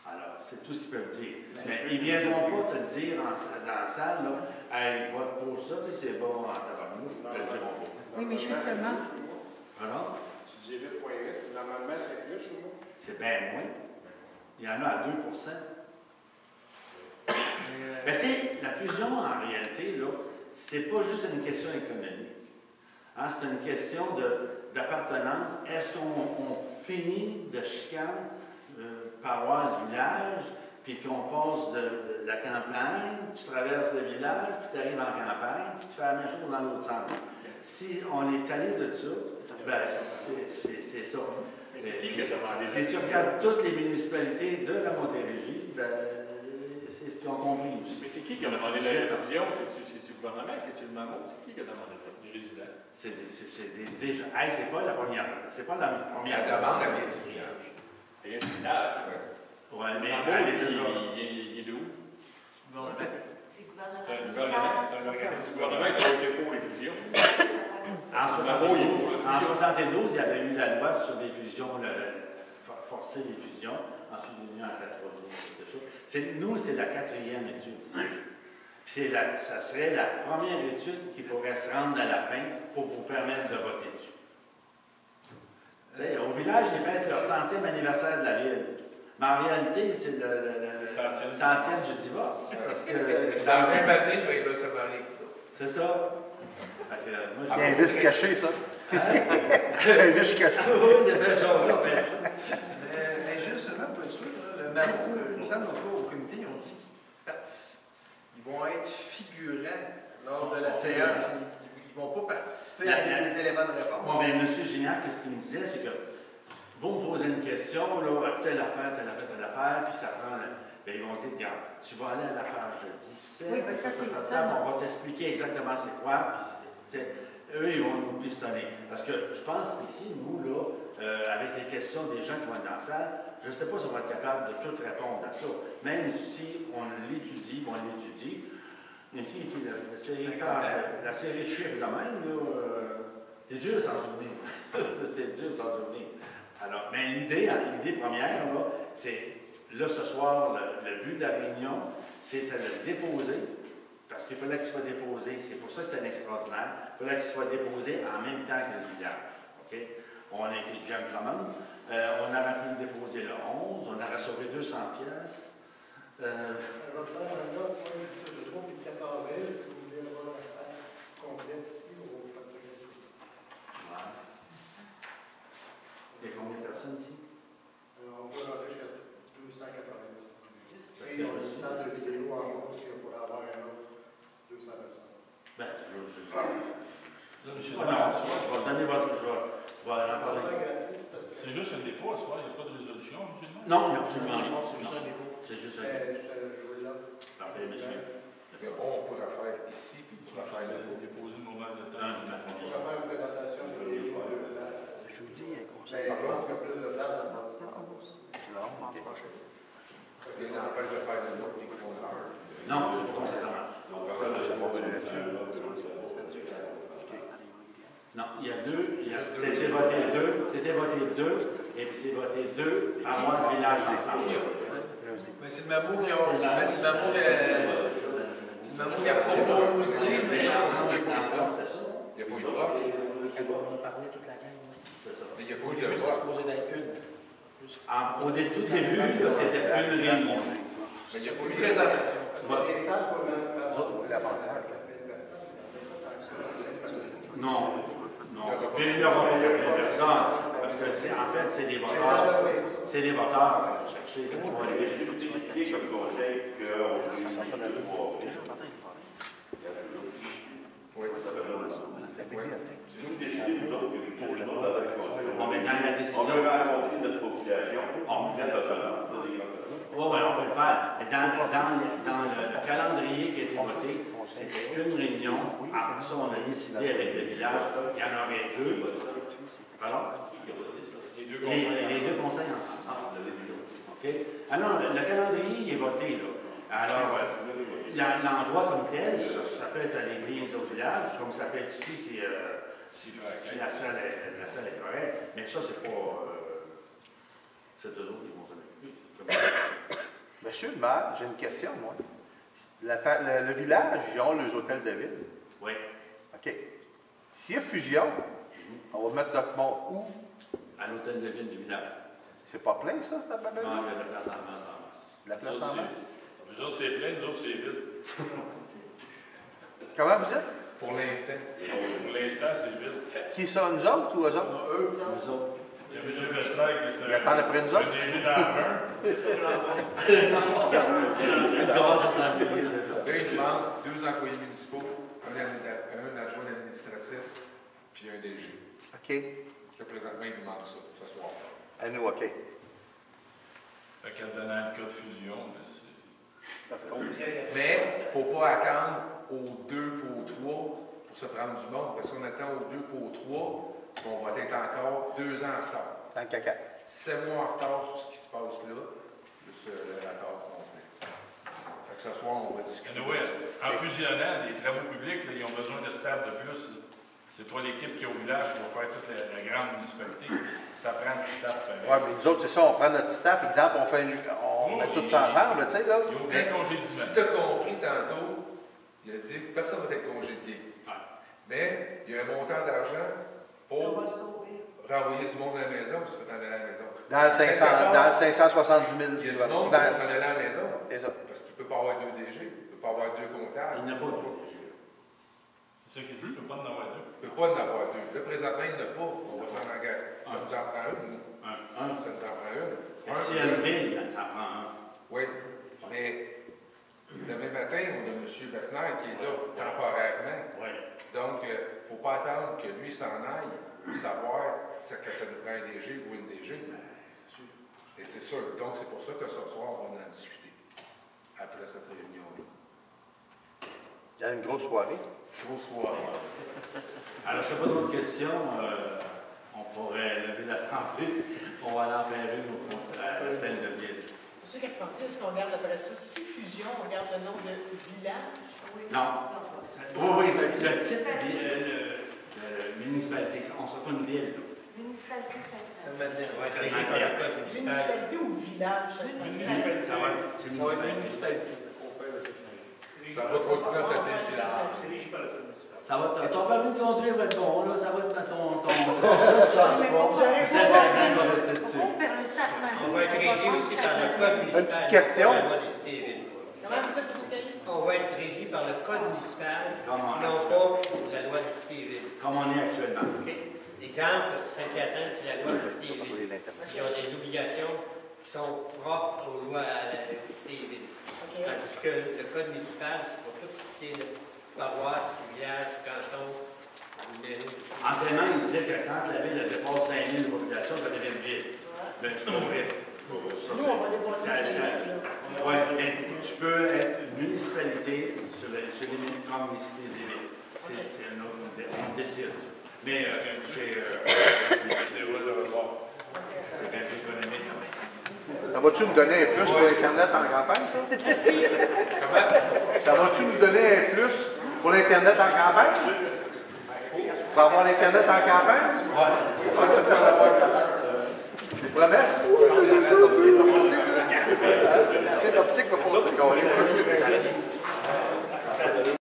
Alors, c'est tout ce qu'ils peuvent dire. Mais ils ne viendront pas te le dire dans la salle, là, hey, vote pour ça, c'est bon en tabarnouche, ils ne te le diront pas. Oui, mais justement. Alors? Tu dis 8,8, normalement, c'est plus ou moins? C'est bien moins. Il y en a à 2 Mais c'est la fusion, en réalité, là, c'est pas juste une question économique. Hein, c'est une question d'appartenance. Est-ce qu'on finit de chicane, paroisse, village, puis qu'on passe de la campagne, tu traverses le village, puis tu arrives en campagne, puis tu fais la même chose dans l'autre sens. Si on est allé de ça, ben, c'est ça. Si tu regardes toutes les municipalités de la Montérégie, ben, c'est ce qu'ils ont compris aussi. Mais c'est qui a demandé la fusion? C'est-tu le gouvernement? C'est-tu le MAMO? C'est qui a demandé ça? Les résidents. C'est déjà. Hey, c'est pas la première. C'est pas la première. La demande, elle vient du village. Il y a un village. Oui, mais elle est déjà. Il est de où? C'est un gouvernement. C'est un organisme du gouvernement qui a été pour les fusions. En 72, il y avait eu la loi sur les fusions, forcer les fusions. Ensuite, il y a eu en 80, quelque chose. Nous, c'est la 4e étude. Puis ça serait la première étude qui pourrait se rendre à la fin pour vous permettre de voter dessus. Au village, ils fêtent leur 100e anniversaire de la ville. Mais en réalité, c'est le 100e du divorce. Parce que dans la même année, ben, il va se marier. C'est ça. C'est un vice caché, ça. C'est un vice caché. Oui, des belles choses là, fait. Mais juste seulement pour être sûr, le MAMO, il me semble, au comité, ils ont dit qu'ils vont être figurants lors de la séance. Ils ne vont pas participer à des éléments de réponse. Bon, bien, M. Gignac, qu'est-ce qu'il me disait, c'est que vous me posez une question, là, telle affaire, puis ça prend. Bien, ils vont dire, regarde, tu vas aller à la page 17. Oui, ben ça, c'est ça. On va t'expliquer exactement c'est quoi, puis eux, ils vont nous pistonner. Parce que je pense qu'ici, nous, là, avec les questions des gens qui vont être dans la salle, je ne sais pas si on va être capable de tout répondre à ça. Même si on l'étudie, mais si, la série de chiffres de même, là, c'est dur de s'en souvenir. C'est dur de s'en souvenir. Alors, mais l'idée première, là, c'est, là, ce soir, le but de la réunion, c'était de le déposer, parce qu'il fallait qu'il soit déposé, c'est pour ça que c'est un extraordinaire, il fallait qu'il soit déposé en même temps que le village. Okay? On a été gentlemen, on aurait pu le déposer le 11, on aurait sauvé 200 pièces. Je vais faire un autre, je trouve, le 14 avril, si vous voulez avoir la salle complète ici, au Festival. Il y a combien de personnes ici? On peut rentrer jusqu'à 280 personnes. Et on a une salle de vidéo en hausse qui pourrait avoir un autre 200 personnes. Ben, je vais donner votre. Je vais en parler. C'est juste un dépôt à soi, il n'y a pas de résolution, M. Non, absolument rien. C'est juste un dépôt. C'est juste un dépôt. Parfait, monsieur. On pourra faire ici, puis on pourra faire là. Déposer le moment de temps. On va faire une présentation de vidéo de place. Je vous dis, un conseil. Je pense qu'il y a plus de place dans le bâtiment. Il n'empêche de faire de l'autre des grosses heures. Non, c'est pas comme ça marche. Non, il y a deux, c'était voté deux, et puis c'est voté deux à moi ce village ensemble. Mais c'est le MAMO qui a proposé, mais il n'y a pas eu de vote. On parlait toute la gang. Mais il n'y a pas eu de vote. C'est supposé d'être une. Au tout début, c'était une réunion. Mais il n'y a pas eu de présentation. Les salles pour c'est l'avantage. Non. Puis il n'y aura pas personne, parce que en fait, c'est les voteurs. C'est les voteurs qui vont chercher. C'est expliqué comme conseil qu'on peut essayer de voir. Oui. C'est nous qui décidons, nous autres, que nous dans la conseil. Bon, mais dans la décision. On peut rencontrer notre population. Oui, on peut le faire. Mais dans le calendrier qui a été voté, c'était une réunion. Après ça, on a décidé avec le village qu'il y en aurait deux. Pardon? Les deux conseils ensemble. OK? Alors, le calendrier il est voté, là. Alors, l'endroit comme tel, ça peut être à l'église au village, comme ça peut être ici, c'est si la salle est correcte. Mais ça, c'est pas... c'est eux autres qui vont s'en occuper. Monsieur le maire, j'ai une question, moi. Le village, ils ont les hôtels de ville. Oui. OK. S'il y a fusion, on va mettre notre monde où? À l'hôtel de ville du village. C'est pas plein, ça, cette babelle? Non, il y a de la place en masse, en masse. La place en masse? Nous autres, c'est plein, nous autres, c'est vide. Comment vous êtes? Pour l'instant. Pour l'instant, c'est vide. Qui ça, nous autres ou eux autres? Non, eux. Nous autres. Il y a M. Vestager, Il attend après nous autres? David Harper. Là, il demande 2 employés municipaux, un adjoint administratif, puis un DG. OK. Là, présentement, il demande ça, ce soir. À nous, OK. Fait qu'en donnant le cas de fusion, Ça se compte. Mais il ne faut pas attendre aux 2 pour 3 pour se prendre du monde, parce qu'on attend aux 2 pour 3, on va être encore 2 ans en retard. Dans le caca. 7 mois en retard sur ce qui se passe là, plus le retard complet. Fait que ce soir, on va discuter. anyway, en fusionnant, les travaux publics, là, ils ont besoin de staff de plus. C'est pas l'équipe qui est au village qui va faire toute la grande municipalité. Ça prend du staff. Oui, mais nous autres, c'est ça, on prend notre staff. Exemple, on met tout ça ensemble, tu sais, là. Il n'y a aucun congédiement. Si tu as compris tantôt, il a dit que personne ne va être congédié. Mais il y a un montant d'argent pour renvoyer du monde à la maison, si tu veux t'en aller à la maison. Dans le 570 000. Il y a du monde qui va s'en aller à la maison. C'est ça. Parce qu'il ne peut pas avoir 2 DG, il ne peut pas avoir 2 comptables. Il n'y a pas de DG. C'est ça qu'il dit, il ne peut pas en avoir 2. Il ne peut pas en avoir 2. Là, présentement, il n'y en a pas. On va s'en engager. Ça nous en prend une. Ça nous en prend une. S'il y a une ville, ça en prend un. Oui, mais demain matin, on a M. Bessner qui est là temporairement. Oui. Donc, il ne faut pas attendre que lui s'en aille pour savoir que ça nous prend un DG ou une DG. Et c'est sûr. Donc, c'est pour ça que ce soir, on va en discuter après cette réunion-là. Il y a une grosse soirée. Grosse soirée. Alors, je n'ai pas d'autres questions. On pourrait lever l'assemblée. On va aller en faire une au l'hôtel de ville. M. Carpentier, est-ce qu'on garde après ça, si fusion, on garde le nom de village? Non. Oui, le titre de municipalité. On ne sait pas une ville. Municipalité, Ça va être régi par le code municipal. Municipalité ou village? Municipalité. Ça va être municipalité. Ça va continuer à s'appeler village. Ça va ton permis de conduire va être bon, là. Ça va être ton ça change pas. Vous êtes la gang va rester dessus. On va être régi aussi par le code municipal. Une petite question. La loi des cités et villes. Comment vous êtes, M. On va être régi par le code municipal, Comment non pas la loi des cités et villes. Comme on est actuellement. Exemple, Saint-Hyacinthe, c'est la loi des cités et villes. Ils ont des obligations qui sont propres aux lois des cités et villes. Tandis que le code municipal, c'est pour tout ce qui est paroisse, village, canton, mairie. Entraînement, il disait que quand la ville dépasse 5 000 de population, ça devient une ville. Mais je comprends. Nous, on va dépasser 5 000. Oui, mais tu peux être une municipalité sur les limites comme les cités et villes. C'est un autre, on décide. Mais j'ai des lois de report. C'est un peu économique quand même. Ça va-tu nous donner un plus pour l'Internet en campagne, ça? Ça va-tu nous donner un plus pour l'Internet en campagne? Pour avoir l'Internet en campagne? Oui. Des promesses? C'est l'optique va passer.